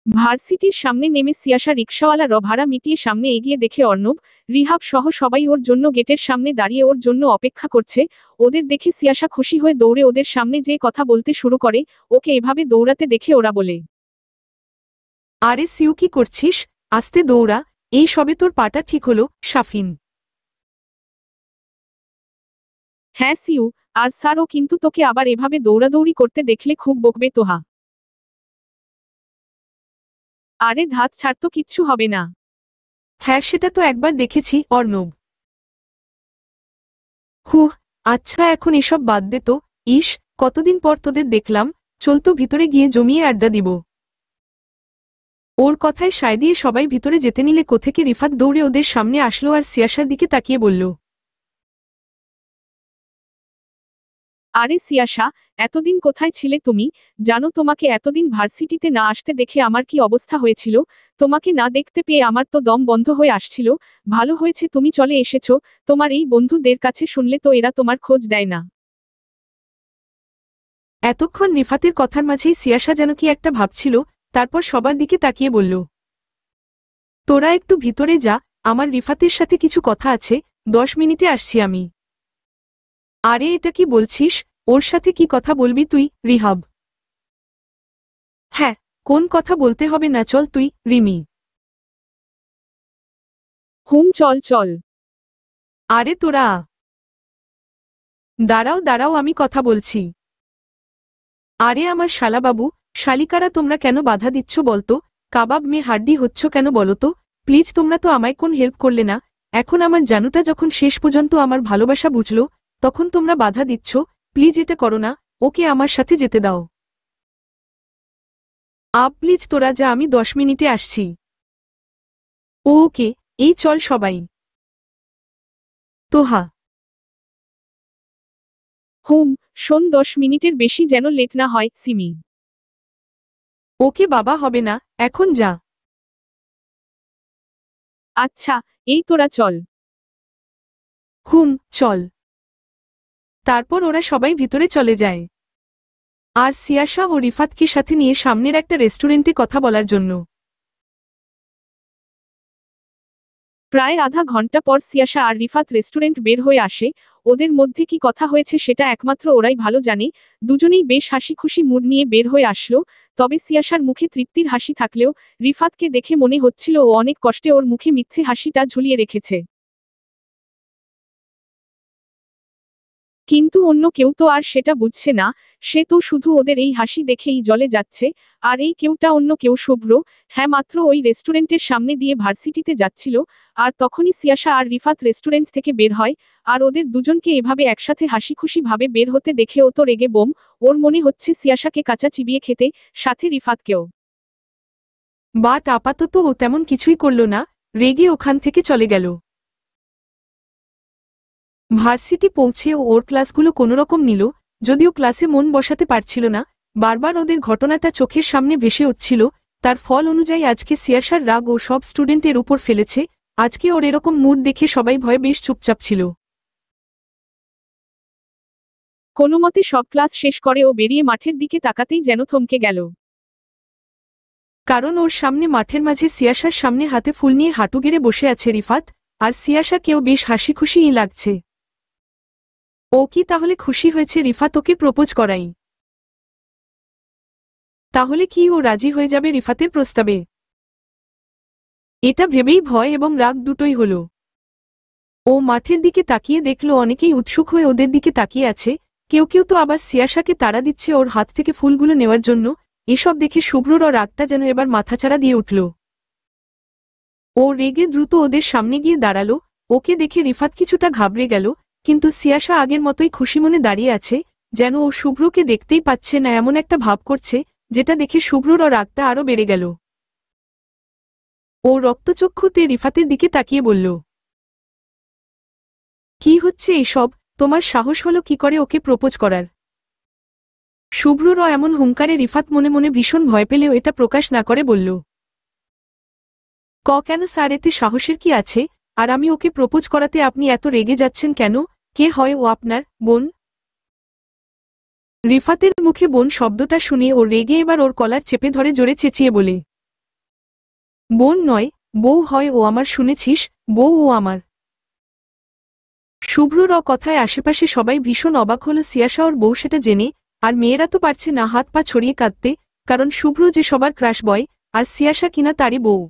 ভার্সিটির সামনে নেমে সিয়াসা রিকশাওয়ালা ভাড়া মিটিয়ে সামনে এগিয়ে দেখে অর্ণব, রিহাব সহ সবাই ওর জন্য গেটের সামনে দাঁড়িয়ে ওর জন্য অপেক্ষা করছে। ওদের দেখে সিয়াসা খুশি হয়ে দৌড়ে ওদের সামনে যে কথা বলতে শুরু করে। ওকে এভাবে দৌড়াতে দেখে ওরা বলে, আরে সিউ কি করছিস, আস্তে দৌড়া, এই সবে তোর পাটা ঠিক হলো। শাফিন: হ্যাঁ সিউ, আর স্যারও কিন্তু তোকে আবার এভাবে দৌড়াদৌড়ি করতে দেখলে খুব বকবে তোহা। আরে ধাত ছাড় তো, কিচ্ছু হবে না। হ্যাঁ সেটা তো একবার দেখেছি। অর্ণব: হুহ, আচ্ছা এখন এসব বাদ দে তো। ইস, কতদিন পর তোদের দেখলাম, চল তো ভিতরে গিয়ে জমিয়ে আড্ডা দিব। ওর কথায় সায় দিয়ে সবাই ভিতরে যেতে নিলে কোথেকে রিফাত দৌড়ে ওদের সামনে আসলো আর সিয়াসার দিকে তাকিয়ে বলল, আরে সিয়াসা, এতদিন কোথায় ছিলে তুমি? জানো তোমাকে এতদিন ভার্সিটিতে না আসতে দেখে আমার কি অবস্থা হয়েছিল? তোমাকে না দেখতে পেয়ে আমার তো দম বন্ধ হয়ে আসছিল। ভালো হয়েছে তুমি চলে এসেছো। তোমার এই বন্ধুদের কাছে শুনলে তো এরা তোমার খোঁজ দেয় না। এতক্ষণ রিফাতের কথার মাঝেই সিয়াসা যেন কি একটা ভাবছিল, তারপর সবার দিকে তাকিয়ে বলল, তোরা একটু ভিতরে যা, আমার রিফাতের সাথে কিছু কথা আছে, 10 মিনিটে আসছি আমি। আরে এটা কি বলছিস, ওর সাথে কি কথা বলবি তুই? রিহাব: হ্যাঁ, কোন কথা বলতে হবে না, চল তুই। রিমি: হুম চল চল। আরে তোরা দাঁড়াও দাঁড়াও, আমি কথা বলছি। আরে আমার শালাবাবু, শালিকারা তোমরা কেন বাধা দিচ্ছ বলতো? কাবাব মেয়ে হাড্ডি হচ্ছ কেন বলো তো? প্লিজ তোমরা তো আমায় কোন হেল্প করলে না। এখন আমার জানুটা যখন শেষ পর্যন্ত আমার ভালোবাসা বুঝলো, তখন তোমরা বাধা দিচ্ছ। প্লিজ এটা করো না, ওকে আমার সাথে যেতে দাও। প্লিজ তোরা যা, আমি 10 মিনিটে আসছি। ওকে, এই চল সবাই। তোহা: হুম, শোন 10 মিনিটের বেশি যেন লেট না হয়। সিমি: ওকে বাবা, হবে না, এখন যা। আচ্ছা, এই তোরা চল। হুম চল। তারপর ওরা সবাই ভিতরে চলে যায় আর সিয়াসা ও রিফাতকে সাথে নিয়ে সামনের একটা রেস্টুরেন্টে কথা বলার জন্য। প্রায় আধা ঘন্টা পর সিয়াসা আর রিফাত রেস্টুরেন্ট বের হয়ে আসে। ওদের মধ্যে কি কথা হয়েছে সেটা একমাত্র ওরাই ভালো জানে। দুজনেই বেশ হাসি খুশি মুড নিয়ে বের হয়ে আসলো। তবে সিয়াসার মুখে তৃপ্তির হাসি থাকলেও রিফাতকে দেখে মনে হচ্ছিল ও অনেক কষ্টে ওর মুখে মিথ্যে হাসিটা ঝুলিয়ে রেখেছে। কিন্তু অন্য কেউ তো আর সেটা বুঝছে না। সে তো শুধু ওদের এই হাসি দেখেই জ্বলে যাচ্ছে। আর এই কেউটা অন্য কেউ শুভ্র। হ্যাঁ, মাত্র ওই রেস্টুরেন্টের সামনে দিয়ে ভার্সিটিতে যাচ্ছিল। আর তখনই সিয়াসা আর রিফাত রেস্টুরেন্ট থেকে বের হয়। আর ওদের দুজনকে এভাবে একসাথে হাসি খুশি ভাবে বের হতে দেখে ও তো রেগে বোম। ওর মনে হচ্ছে সিয়াসাকে কাঁচা চিবিয়ে খেতে, সাথে রিফাতকেও। বাট আপাতত ও তেমন কিছুই করল না, রেগে ওখান থেকে চলে গেল। ভার্সিটি পৌঁছে ও ওর ক্লাসগুলো কোনোরকম নিল, যদিও ক্লাসে মন বসাতে পারছিল না। বারবার ওদের ঘটনাটা চোখের সামনে ভেসে উঠছিল। তার ফল অনুযায়ী আজকে সিয়াসার রাগ ও সব স্টুডেন্টের উপর ফেলেছে। আজকে ওর এরকম মুড দেখে সবাই ভয়ে বেশ চুপচাপ ছিল। কোনোমতে সব ক্লাস শেষ করে ও বেরিয়ে মাঠের দিকে তাকাতেই যেন থমকে গেল। কারণ ওর সামনে মাঠের মাঝে সিয়াসার সামনে হাতে ফুল নিয়ে হাঁটু গেড়ে বসে আছে রিফাত। আর সিয়াসাকেও বেশ হাসি খুশিই লাগছে। ও কি তাহলে খুশি হয়েছে রিফাত ওকে প্রপোজ করাই? তাহলে কি ও রাজি হয়ে যাবে রিফাতের প্রস্তাবে? এটা ভেবেই ভয় এবং রাগ দুটোই হল। ও মাঠের দিকে তাকিয়ে দেখল অনেকেই উৎসুক হয়ে ওদের দিকে তাকিয়ে আছে। কেউ কেউ তো আবার সিয়াসাকে তাড়া দিচ্ছে ওর হাত থেকে ফুলগুলো নেওয়ার জন্য। এসব দেখে শুভ্রর রাগটা যেন এবার মাথাচাড়া দিয়ে উঠল। ও রেগে দ্রুত ওদের সামনে গিয়ে দাঁড়ালো। ওকে দেখে রিফাত কিছুটা ঘাবড়ে গেল, কিন্তু সিয়াসা আগের মতোই খুশি মনে দাঁড়িয়ে আছে, যেন ও শুভ্রকে দেখতেই পাচ্ছে না এমন একটা ভাব করছে, যেটা দেখে শুভ্রর রাগটা আরও বেড়ে গেল। ও রক্তচক্ষুতে রিফাতের দিকে তাকিয়ে বলল, কি হচ্ছে এসব? তোমার সাহস হলো কি করে ওকে প্রপোজ করার? শুভ্রর এমন হুঙ্কারে রিফাত মনে মনে ভীষণ ভয় পেলেও এটা প্রকাশ না করে বলল, কেন স্যার, এতে সাহসের কি আছে? আর আমি ওকে প্রপোজ করাতে আপনি এত রেগে যাচ্ছেন কেন? কে হয় ও আপনার বোন? রিফাতের মুখে বোন শব্দটা শুনে ও রেগে এবার ওর কলার চেপে ধরে জোরে চেঁচিয়ে বলে, বোন নয়, বউ হয় ও আমার, শুনেছিস? বউ ও আমার। শুভ্রর কথায় আশেপাশে সবাই ভীষণ অবাক হল সিয়াসা ওর বউ সেটা জেনে, আর মেয়েরা তো পারছে না হাত পা ছড়িয়ে কাঁদতে, কারণ শুভ্র যে সবার ক্রাশ বয়, আর সিয়াসা কিনা তারই বউ।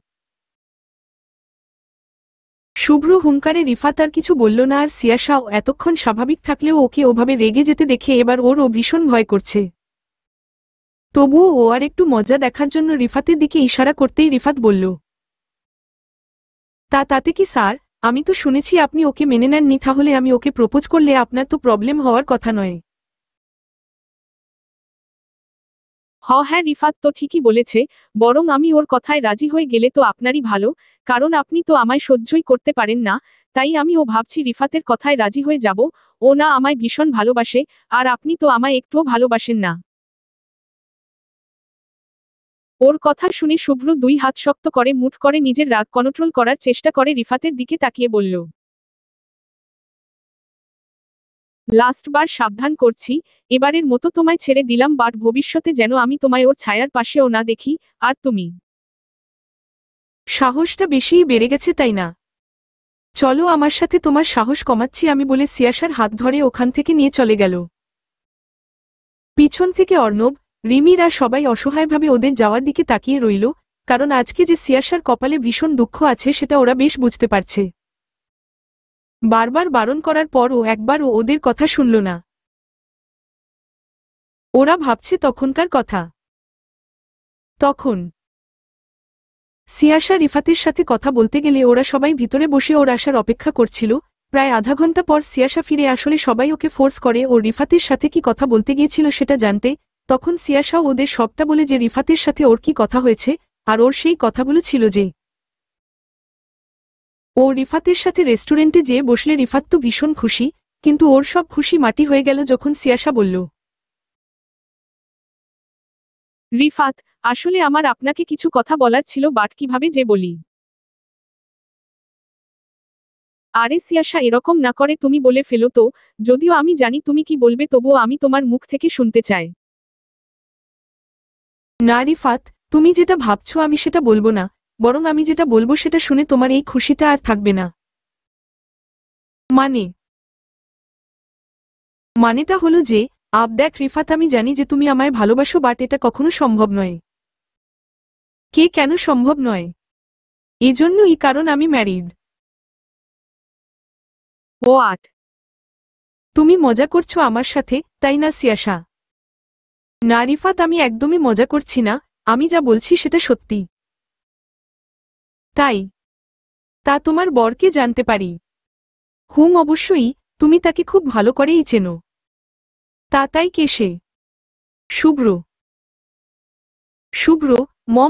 শুভ্র হুঙ্কারে রিফাত আর কিছু বলল না, আর সিয়াসাও এতক্ষণ স্বাভাবিক থাকলেও ওকে ওভাবে রেগে যেতে দেখে এবার ওরও ভীষণ ভয় করছে। তবুও ও আর একটু মজা দেখার জন্য রিফাতের দিকে ইশারা করতেই রিফাত বলল, তাতে কি স্যার? আমি তো শুনেছি আপনি ওকে মেনে নেননি, তাহলে আমি ওকে প্রপোজ করলে আপনার তো প্রবলেম হওয়ার কথা নয়। হ্যাঁ, রিফাত তো ঠিকই বলেছে, বরং আমি ওর কথায় রাজি হয়ে গেলে তো আপনারই ভালো, কারণ আপনি তো আমায় সহ্যই করতে পারেন না। তাই আমি ভাবছি রিফাতের কথায় রাজি হয়ে যাব। ও না আমায় ভীষণ ভালোবাসে, আর আপনি তো আমায় একটুও ভালোবাসেন না। ওর কথা শুনে শুভ্র দুই হাত শক্ত করে মুঠ করে নিজের রাগ কন্ট্রোল করার চেষ্টা করে রিফাতের দিকে তাকিয়ে বলল, লাস্ট বার সাবধান করছি, এবারের মতো তোমায় ছেড়ে দিলাম, বাট ভবিষ্যতে যেন আমি তোমায় ওর ছায়ার পাশেও না দেখি। আর তুমি সাহসটা বেশিই বেড়ে গেছে তাই না? চলো আমার সাথে, তোমার সাহস কমাচ্ছি আমি, বলে সিয়াসার হাত ধরে ওখান থেকে নিয়ে চলে গেল। পিছন থেকে অর্ণব, রিমির আর সবাই অসহায়ভাবে ওদের যাওয়ার দিকে তাকিয়ে রইল, কারণ আজকে যে সিয়াসার কপালে ভীষণ দুঃখ আছে সেটা ওরা বেশ বুঝতে পারছে। বারবার বারণ করার পরও একবারও ওদের কথা শুনল না। ওরা ভাবছে তখনকার কথা। তখন সিয়াসা রিফাতের সাথে কথা বলতে গেলে ওরা সবাই ভিতরে বসে ওর আসার অপেক্ষা করছিল। প্রায় আধা ঘন্টা পর সিয়াসা ফিরে আসলে সবাই ওকে ফোর্স করে ও রিফাতের সাথে কি কথা বলতে গিয়েছিল সেটা জানতে। তখন সিয়াসাও ওদের সবটা বলে যে রিফাতের সাথে ওর কি কথা হয়েছে, আর ওর সেই কথাগুলো ছিল যে ও রিফাতের সাথে রেস্টুরেন্টে যেয়ে বসলে রিফাত তো ভীষণ খুশি, কিন্তু ওর সব খুশি মাটি হয়ে গেল যখন সিয়াসা বলল, রিফাত, আসলে আমার আপনাকে কিছু কথা বলার ছিল, বাট কিভাবে যে বলি। আরে সিয়াসা, এরকম না করে তুমি বলে ফেলো তো, যদিও আমি জানি তুমি কি বলবে, তবুও আমি তোমার মুখ থেকে শুনতে চাই। না রিফাত, তুমি যেটা ভাবছো আমি সেটা বলবো না, বরং আমি যেটা বলবো সেটা শুনে তোমার এই খুশিটা আর থাকবে না। মানে মানেটা হলো যে, দেখ রিফাত, আমি জানি যে তুমি আমায় ভালোবাসো, বাট এটা কখনো সম্ভব নয়। কেন সম্ভব নয়? এজন্যই কারণ আমি ম্যারিড। ও আট তুমি মজা করছো আমার সাথে, তাই না সিয়াসা? না রিফাত, আমি একদমই মজা করছি না, আমি যা বলছি সেটা সত্যি। তাই তোমার বরকে জানতে পারি? অবশ্যই, তুমি তাকে খুব ভালো করেই চেনো। তাই কে সে? শুভ্র। শুভ্র?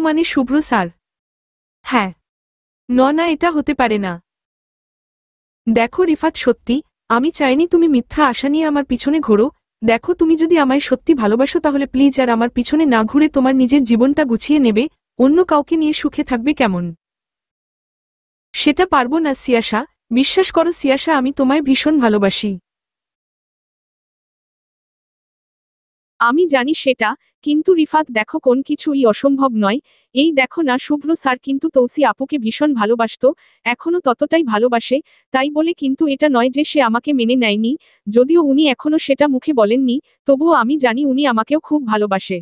মানে শুভ্র স্যার? হ্যাঁ। না, এটা হতে পারে না। দেখো রিফাত, সত্যি, আমি চাইনি তুমি মিথ্যা আশা নিয়ে আমার পিছনে ঘোরো। দেখো, তুমি যদি আমায় সত্যি ভালোবাসো তাহলে প্লিজ আর আমার পিছনে না ঘুরে তোমার নিজের জীবনটা গুছিয়ে নেবে, অন্য কাউকে নিয়ে সুখে থাকবে কেমন? সেটা পারবো না সিয়াসা, বিশ্বাস করো সিয়াসা, আমি তোমায় ভীষণ ভালোবাসি। আমি জানি সেটা, কিন্তু রিফাত দেখো, কোন কিছুই অসম্ভব নয়। এই দেখো না, শুভ্র স্যার কিন্তু তৌসি আপুকে ভীষণ ভালোবাসতো, এখনো ততটাই ভালোবাসে। তাই বলে কিন্তু এটা নয় যে সে আমাকে মেনে নেয়নি, যদিও উনি এখনো সেটা মুখে বলেননি, তবুও আমি জানি উনি আমাকেও খুব ভালোবাসে।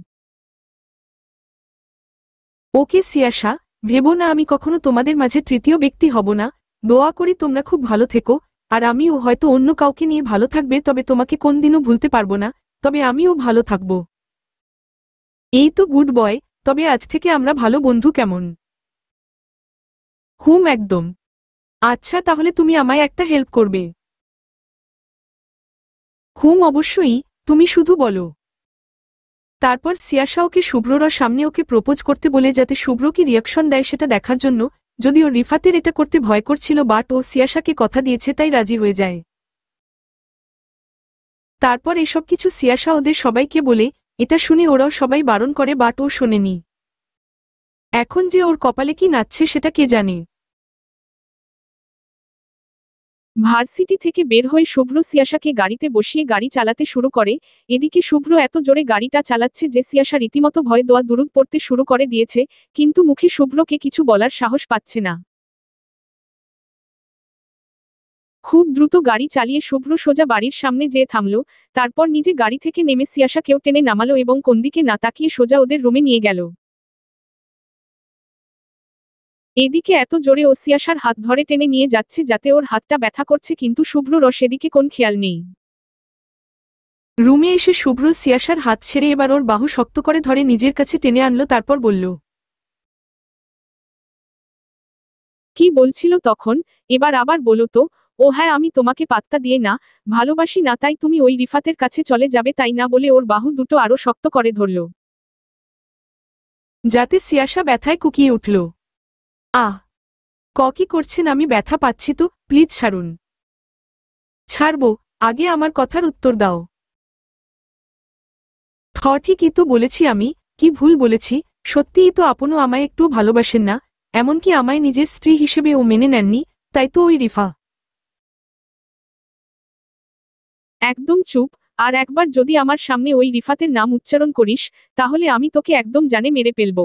ওকে সিয়াসা, ভেবো না আমি কখনো তোমাদের মাঝে তৃতীয় ব্যক্তি হব না। দোয়া করি তোমরা খুব ভালো থেকো, আর আমিও হয়তো অন্য কাউকে নিয়ে ভালো থাকবে, তবে তোমাকে কোনদিনও ভুলতে পারবো না, তবে আমিও ভালো থাকব। এই তো গুড বয়, তবে আজ থেকে আমরা ভালো বন্ধু কেমন? একদম। আচ্ছা, তাহলে তুমি আমায় একটা হেল্প করবে? অবশ্যই, তুমি শুধু বলো। তারপর সিয়াসা ওকে শুভ্রর সামনে ওকে প্রপোজ করতে বলে, যাতে শুভ্র কি রিয়াকশন দেয় সেটা দেখার জন্য, যদিও রিফাতের এটা করতে ভয় করছিল, বাট ও সিয়াসাকে কথা দিয়েছে তাই রাজি হয়ে যায়। তারপর এসব কিছু সিয়াসা ওদের সবাইকে বলে, এটা শুনে ওরাও সবাই বারণ করে, বাট ও শোনেনি। এখন যে ওর কপালে কি নাচছে সেটা কে জানে। ভার্সিটি থেকে বের হয়ে শুভ্র সিয়াশাকে গাড়িতে বসিয়ে গাড়ি চালাতে শুরু করে। এদিকে শুভ্র এত জোরে গাড়িটা চালাচ্ছে যে সিয়াশা রীতিমতো ভয় দোয়া দুরুদ পড়তে শুরু করে দিয়েছে, কিন্তু মুখে শুভ্রকে কিছু বলার সাহস পাচ্ছে না। খুব দ্রুত গাড়ি চালিয়ে শুভ্র সোজা বাড়ির সামনে যেয়ে থামল, তারপর নিজে গাড়ি থেকে নেমে সিয়াশাকেও টেনে নামালো এবং কোনদিকে না তাকিয়ে সোজা ওদের রুমে নিয়ে গেল। এদিকে এত জোরে ও সিয়াশার হাত ধরে টেনে নিয়ে যাচ্ছে যাতে ওর হাতটা ব্যথা করছে, কিন্তু শুভ্রর সেদিকে কোন খেয়াল নেই। রুমে এসে শুভ্র সিয়াশার হাত ছেড়ে এবার ওর বাহু শক্ত করে ধরে নিজের কাছে টেনে আনলো, তারপর বলল, কি বলছিল তখন, এবার আবার বলো তো। ও হ্যাঁ, আমি তোমাকে পাত্তা দিয়ে না, ভালোবাসি না তাই তুমি ওই রিফাতের কাছে চলে যাবে তাই না, বলে ওর বাহু দুটো আরো শক্ত করে ধরল, যাতে সিয়াশা ব্যথায় কুকিয়ে উঠল। আহ, কি করছেন, আমি ব্যথা পাচ্ছি তো, প্লিজ ছাড়ুন। ছাড়বো, আগে আমার কথার উত্তর দাও। ঠিকই তো বলেছি আমি, কি ভুল বলেছি? সত্যিই তো আপনও আমায় একটু ভালোবাসেন না, এমনকি আমায় নিজের স্ত্রী হিসেবে ও মেনে নেননি, তাই তো ওই রিফা। একদম চুপ। আর একবার যদি আমার সামনে ওই রিফাতের নাম উচ্চারণ করিস, তাহলে আমি তোকে একদম জানে মেরে ফেলব।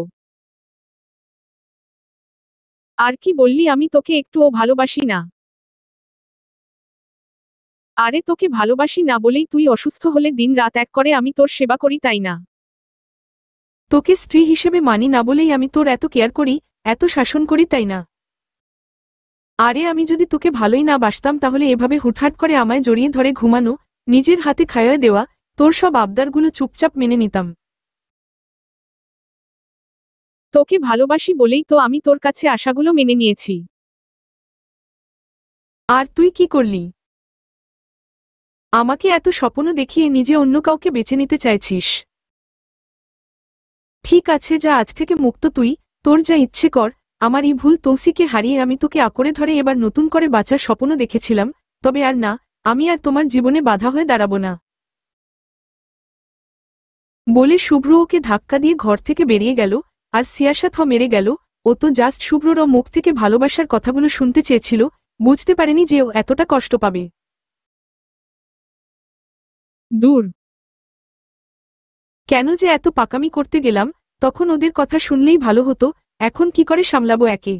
আর কি বললি, আমি তোকে একটুও ভালোবাসি না? আরে তোকে ভালোবাসি না বলেই তুই অসুস্থ হলে দিন রাত এক করে আমি তোর সেবা করি, তাই না? তোকে স্ত্রী হিসেবে মানি না বলেই আমি তোর এত কেয়ার করি, এত শাসন করি, তাই না? আরে আমি যদি তোকে ভালোই না বাসতাম তাহলে এভাবে হুটহাট করে আমায় জড়িয়ে ধরে ঘুমানো, নিজের হাতে খাইয়ে দেওয়া, তোর সব আবদারগুলো চুপচাপ মেনে নিতাম। তোকে ভালোবাসি বলেই তো আমি তোর কাছে আশাগুলো মেনে নিয়েছি। আর তুই কি করলি? আমাকে এত স্বপ্ন দেখিয়ে নিজে অন্য কাউকে বেছে নিতে চাইছিস? ঠিক আছে, যা, আজ থেকে মুক্ত তুই, তোর যা ইচ্ছে কর। আমার এই ভুল তৌসিকে হারিয়ে আমি তোকে আঁকড়ে ধরে এবার নতুন করে বাঁচার স্বপ্ন দেখেছিলাম, তবে আর না, আমি আর তোমার জীবনে বাধা হয়ে দাঁড়াবো না। বলে শুভ্র ওকে ধাক্কা দিয়ে ঘর থেকে বেরিয়ে গেল, আর সিয়াশা মেরে গেল। ও তো জাস্ট শুভ্রর মুখ থেকে ভালোবাসার কথাগুলো শুনতে চেয়েছিল, বুঝতে পারেনি যে ও এতটা কষ্ট পাবে। দূর। কেন যে এত পাকামি করতে গেলাম, তখন ওদের কথা শুনলেই ভালো হতো, এখন কি করে সামলাবো একে।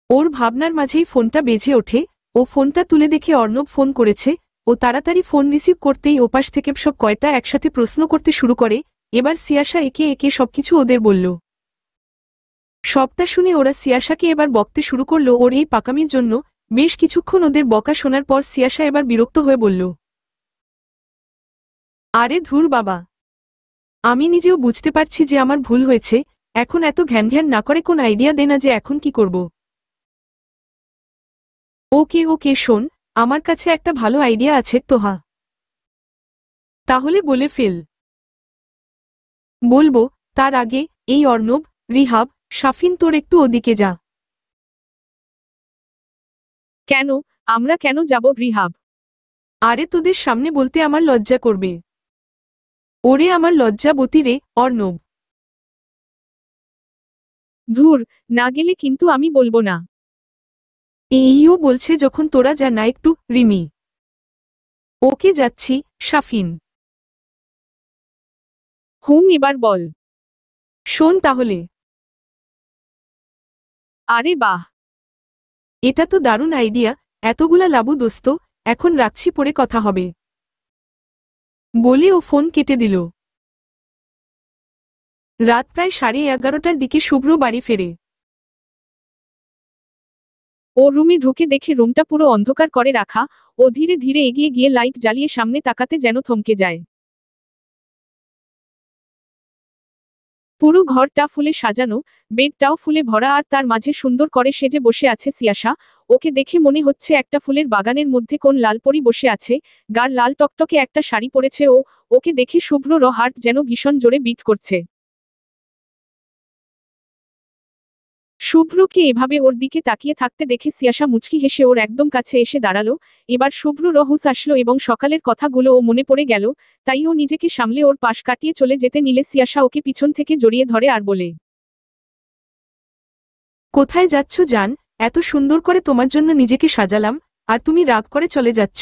ওর ভাবনার মাঝেই ফোনটা বেজে ওঠে। ও ফোনটা তুলে দেখে অর্ণব ফোন করেছে। ও তাড়াতাড়ি ফোন রিসিভ করতেই ওপাশ থেকে সব কয়টা একসাথে প্রশ্ন করতে শুরু করে। এবার সিয়াশা একে একে সবকিছু ওদের বলল। সবটা শুনে ওরা সিয়াশাকে এবার বকতে শুরু করলো ওর এই পাকামির জন্য। বেশ কিছুক্ষণ ওদের বকা শোনার পর সিয়াশা এবার বিরক্ত হয়ে বলল, আরে ধুর বাবা, আমি নিজেও বুঝতে পারছি যে আমার ভুল হয়েছে, এখন এত ঘ্যান ঘ্যান না করে কোন আইডিয়া দে না যে এখন কি করব। ওকে ওকে শোন, আমার কাছে একটা ভালো আইডিয়া আছে তোহা। তাহলে বলে ফেল। বলবো, তার আগে এই অর্ণব, রিহাব, শাফিন তোর একটু ওদিকে যা। কেন? আমরা কেন যাব রিহাব? আরে তোদের সামনে বলতে আমার লজ্জা করবে। ওরে আমার লজ্জাবতী রে, অর্ণব। ধুর, না গেলে কিন্তু আমি বলবো না। এইও বলছে যখন তোরা যা না একটু, রিমি। ওকে যাচ্ছি, শাফিন। এবার বল। শোন তাহলে। আরে বাহ, এটা তো দারুণ আইডিয়া, এতগুলা লাবু দোস্ত, এখন রাখছি, পরে কথা হবে। বলে ও ফোন কেটে দিল। রাত প্রায় 11:30টার দিকে শুভ্র বাড়ি ফেরে। ও রুমে ঢুকে দেখে রুমটা পুরো অন্ধকার করে রাখা। ও ধীরে ধীরে এগিয়ে গিয়ে লাইট জ্বালিয়ে সামনে তাকাতে যেন থমকে যায়। পুরো ঘরটা ফুলে সাজানো, বেডটাও ফুলে ভরা, আর তার মাঝে সুন্দর করে সেজে বসে আছে সিয়াশা। ওকে দেখে মনে হচ্ছে একটা ফুলের বাগানের মধ্যে কোন লালপরি বসে আছে, গাঢ় লাল টকটকে একটা শাড়ি পরেছে ও। ওকে দেখে শুভ্রর হার্ট যেন ভীষণ জোরে বিট করছে। শুভ্রকে এভাবে ওর দিকে তাকিয়ে থাকতে দেখে সিয়াসা মুচকি হেসে ওর একদম কাছে এসে দাঁড়ালো। এবার শুভ্র রহুস আসলো এবং সকালের কথাগুলো ও মনে পড়ে গেল, তাই ও নিজেকে সামলে ওর পাশ কাটিয়ে চলে যেতে নিলে সিয়াসা ওকে পিছন থেকে জড়িয়ে ধরে আর বলে, কোথায় যাচ্ছ জান? এত সুন্দর করে তোমার জন্য নিজেকে সাজালাম, আর তুমি রাগ করে চলে যাচ্ছ।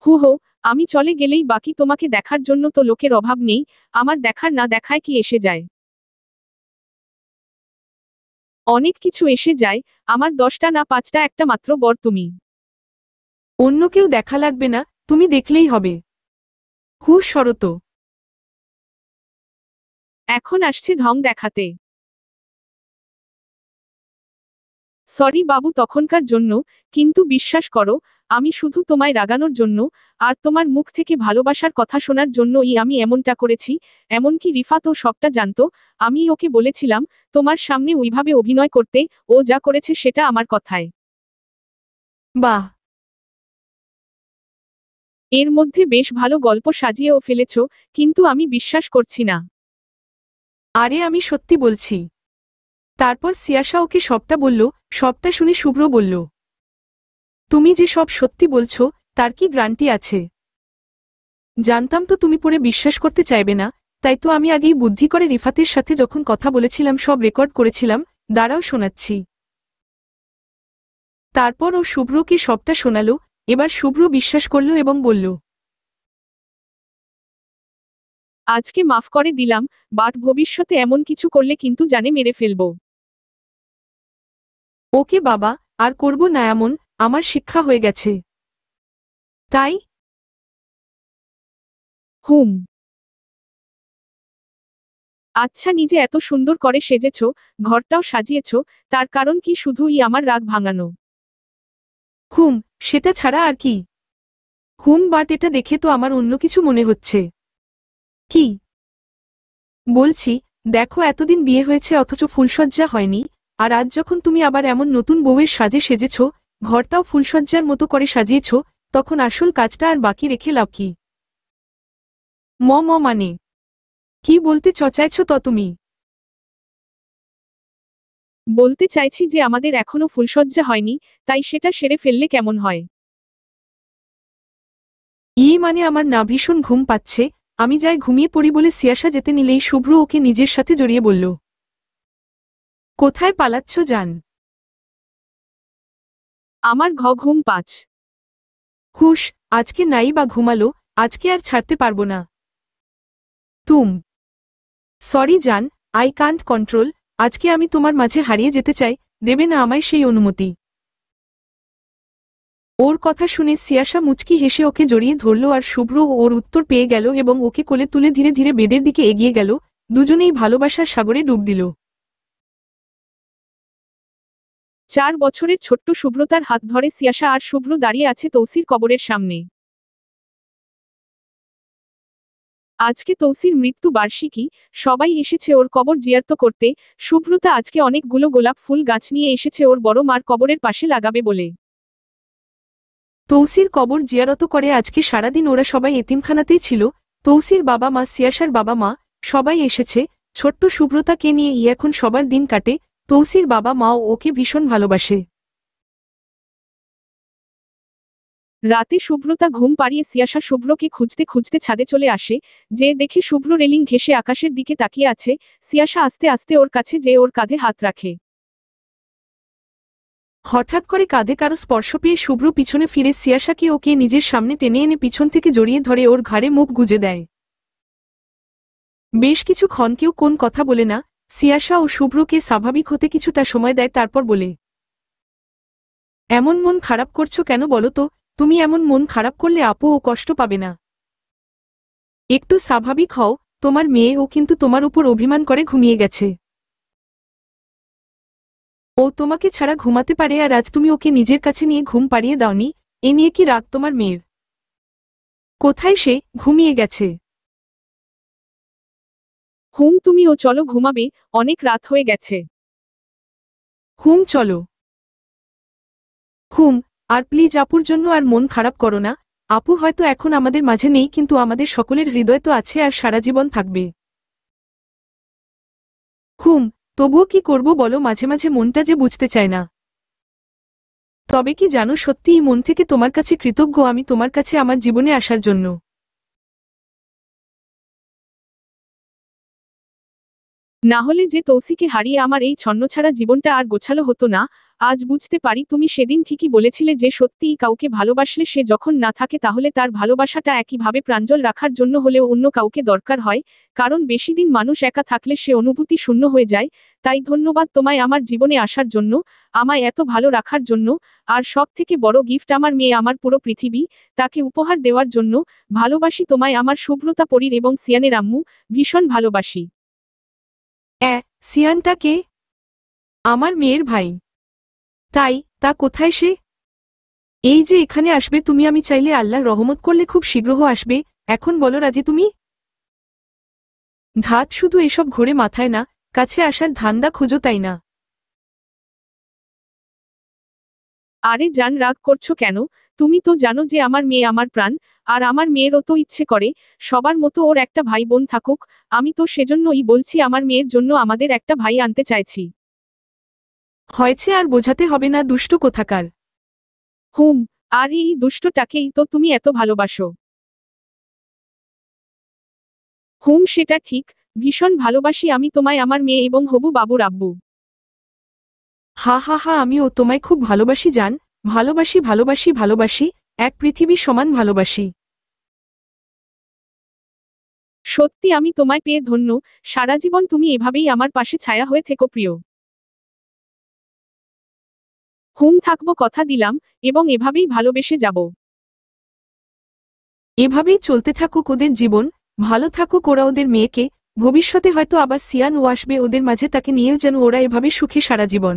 হু হো, আমি চলে গেলেই বাকি তোমাকে দেখার জন্য তো লোকের অভাব নেই, আমার দেখার না দেখায় কি এসে যায়? অনেক কিছু এসে যায়, আমার 10টা না 5টা, একটা মাত্র বর তুমি। অন্য কেউ দেখা লাগবে না, তুমি দেখলেই হবে। শরত। এখন আসছে ঢং দেখাতে। সরি বাবু তখনকার জন্য, কিন্তু বিশ্বাস করো, আমি শুধু তোমায় রাগানোর জন্য, আর তোমার মুখ থেকে ভালোবাসার কথা শোনার জন্যই আমি এমনটা করেছি। এমনকি রিফাতও সবটা জানতো, আমি ওকে বলেছিলাম তোমার সামনে ওইভাবে অভিনয় করতে, ও যা করেছে সেটা আমার কথায়। বাহ! এর মধ্যে বেশ ভালো গল্প সাজিয়েও ফেলেছ, কিন্তু আমি বিশ্বাস করছি না। আরে আমি সত্যি বলছি। তারপর সিয়াসা ওকে সবটা বলল। সবটা শুনে শুভ্র বলল, তুমি যে সব সত্যি বলছো, তার কি গ্যারান্টি আছে? জানতাম তো তুমি পরে বিশ্বাস করতে চাইবে না, তাই তো আমি আগেই বুদ্ধি করে রিফাতের সাথে যখন কথা বলেছিলাম সব রেকর্ড করেছিলাম, দাঁড়াও শোনাচ্ছি। তারপর ও শুভ্রকে সবটা শোনালো। এবার শুভ্র বিশ্বাস করল এবং বলল, আজকে মাফ করে দিলাম, বাট ভবিষ্যতে এমন কিছু করলে কিন্তু জানে মেরে ফেলবো। ওকে বাবা, আর করব না এমন, আমার শিক্ষা হয়ে গেছে। তাই? হুম। আচ্ছা, নিজে এত সুন্দর করে সেজেছ, ঘরটাও সাজিয়েছ, তার কারণ কি শুধুই আমার রাগ ভাঙানো? হুম, সেটা ছাড়া আর কি? বাট এটা দেখে তো আমার অন্য কিছু মনে হচ্ছে। কি? বলছি, দেখো এতদিন বিয়ে হয়েছে অথচ ফুলসজ্জা হয়নি, আর আজ যখন তুমি আবার এমন নতুন বউয়ের সাজে সেজেছ, ঘরটাও ফুলসজ্জার মতো করে সাজিয়েছ, তখন আসল কাজটা আর বাকি রেখে লাভ কি? মানে কি বলতে চাইছ তো তুমি? বলতে চাইছি যে আমাদের এখনো ফুলসজ্জা হয়নি, তাই সেটা সেরে ফেললে কেমন হয়? মানে আমার না ভীষণ ঘুম পাচ্ছে, আমি যাই ঘুমিয়ে পড়ি বলে সিয়াসা যেতে নিলেই শুভ্র ওকে নিজের সাথে জড়িয়ে বলল, কোথায় পালাচ্ছ জান? আমার ঘুম 5। হুশ, আজকে নাই বা ঘুমালো, আজকে আর ছাড়তে পারবো না। সরি জান, আই কান্ট কন্ট্রোল, আজকে আমি তোমার মাঝে হারিয়ে যেতে চাই, দেবে না আমায় সেই অনুমতি? ওর কথা শুনে সিয়াসা মুচকি হেসে ওকে জড়িয়ে ধরল আর শুভ্র ওর উত্তর পেয়ে গেল এবং ওকে কোলে তুলে ধীরে ধীরে বেডের দিকে এগিয়ে গেল। দুজনেই ভালোবাসার সাগরে ডুব দিল। 4 বছরের ছোট্ট শুভ্রতার হাত ধরে সিয়াসা আর শুভ্র দাঁড়িয়ে আছে তৌসির কবরের সামনে। আজকে তৌসির মৃত্যু বার্ষিকী, সবাই এসেছে ওর কবর জিয়ারত করতে। শুভ্রতা আজকে অনেকগুলো গোলাপ ফুল গাছ নিয়ে এসেছে ওর বড় মার কবরের পাশে লাগাবে বলে। তৌসির কবর জিয়ারত করে আজকে সারাদিন ওরা সবাই এতিমখানাতেই ছিল। তৌসির বাবা মা, সিয়াসার বাবা মা, সবাই এসেছে। ছোট্ট শুভ্রতাকে নিয়ে এখন সবার দিন কাটে। তৌসির বাবা মাও ওকে ভীষণ ভালোবাসে। রাতে শুভ্রতা ঘুম পাড়িয়ে সিয়াসা শুভ্রকে খুঁজতে খুঁজতে ছাদে চলে আসে, যে দেখে শুভ্র রেলিং ঘেঁষে আকাশের দিকে তাকিয়ে আছে। সিয়াসা আস্তে আস্তে ওর কাছে যেয়ে ওর কাঁধে হাত রাখে। হঠাৎ করে কাঁধে কারো স্পর্শ পেয়ে শুভ্র পিছনে ফিরে সিয়াসাকে ওকে নিজের সামনে টেনে এনে পিছন থেকে জড়িয়ে ধরে ওর ঘাড়ে মুখ গুজে দেয়। বেশ কিছুক্ষণ কেউ কোন কথা বলে না। সিয়াসা ও শুভ্রকে স্বাভাবিক হতে কিছুটা সময় দেয়, তারপর বলে, এমন মন খারাপ করছো কেন বলো তো? তুমি এমন মন খারাপ করলে আপু ও কষ্ট পাবে না। একটু স্বাভাবিক হও, তোমার মেয়ে ও কিন্তু তোমার উপর অভিমান করে ঘুমিয়ে গেছে। ও তোমাকে ছাড়া ঘুমাতে পারে আর আজ তুমি ওকে নিজের কাছে নিয়ে ঘুম পাড়িয়ে দাওনি, এ নিয়ে কি রাগ তোমার মেয়ের? কোথায় সে? ঘুমিয়ে গেছে। তুমিও চলো ঘুমাবে, অনেক রাত হয়ে গেছে। চলো। আর প্লিজ আপুর জন্য আর মন খারাপ করো না। আপু হয়তো এখন আমাদের মাঝে নেই, কিন্তু আমাদের সকলের হৃদয় তো আছে আর সারা জীবন থাকবে। তবুও কি করব বলো, মাঝে মাঝে মনটা যে বুঝতে চায় না। তবে কি জানো, সত্যিই মন থেকে তোমার কাছে কৃতজ্ঞ আমি তোমার কাছে আমার জীবনে আসার জন্য। না হলে যে তৌসিকে হারিয়ে আমার এই ছন্নছাড়া জীবনটা আর গোছালো হতো না। আজ বুঝতে পারি তুমি সেদিন ঠিকই বলেছিলে যে সত্যিই কাউকে ভালোবাসলে সে যখন না থাকে তাহলে তার ভালোবাসাটা একইভাবে প্রাঞ্জল রাখার জন্য হলেও অন্য কাউকে দরকার হয়, কারণ বেশি দিন মানুষ একা থাকলে সে অনুভূতি শূন্য হয়ে যায়। তাই ধন্যবাদ তোমায় আমার জীবনে আসার জন্য, আমায় এত ভালো রাখার জন্য। আর সব থেকে বড় গিফট আমার মেয়ে, আমার পুরো পৃথিবী, তাকে উপহার দেওয়ার জন্য। ভালোবাসি তোমায় আমার শুভ্রতা পরীর এবং সিয়ানের আম্মু, ভীষণ ভালোবাসি। সিয়ানটা কে? আমার মেয়ের ভাই। তা কোথায় সে? এই যে এখানে আসবে তুমি, আমি চাইলে আল্লাহর রহমত করলে খুব শীঘ্র আসবে। এখন বলো রাজি তুমি? ধাত শুধু এসব ঘোরে মাথায় না, কাছে আসার ধান্দা খোঁজো তাই না? আরে জান, রাগ করছো কেন? তুমি তো জানো যে আমার মেয়ে আমার প্রাণ। আর আমার মেয়েরও তো ইচ্ছে করে সবার মতো ওর একটা ভাই বোন থাকুক। আমি তো সেজন্যই বলছি আমার মেয়ের জন্য আমাদের একটা ভাই আনতে চাইছি। হয়েছে, আর বোঝাতে হবে না, দুষ্টু কোথাকার। হুম। আর এই দুষ্টটাকেই তো তুমি এত ভালোবাসো। হুম, সেটা ঠিক। ভীষণ ভালোবাসি আমি তোমায়, আমার মেয়ে এবং হবু বাবুর আব্বু। হা হা হা, আমিও তোমায় খুব ভালোবাসি জান। ভালোবাসি ভালোবাসি ভালোবাসি, এক পৃথিবী সমান ভালোবাসি। সত্যি আমি তোমায় পেয়ে ধন্য। সারা জীবন তুমি এভাবেই আমার পাশে ছায়া হয়ে থেকো প্রিয়। হুম, থাকবো, কথা দিলাম। এবং এভাবেই ভালোবেসে যাব। এভাবেই চলতে থাকুক ওদের জীবন, ভালো থাকুক ওরা ওদের মেয়েকে। ভবিষ্যতে হয়তো আবার সিয়ান ও আসবে ওদের মাঝে, তাকে নিয়েও যেন ওরা এভাবে সুখী সারা জীবন।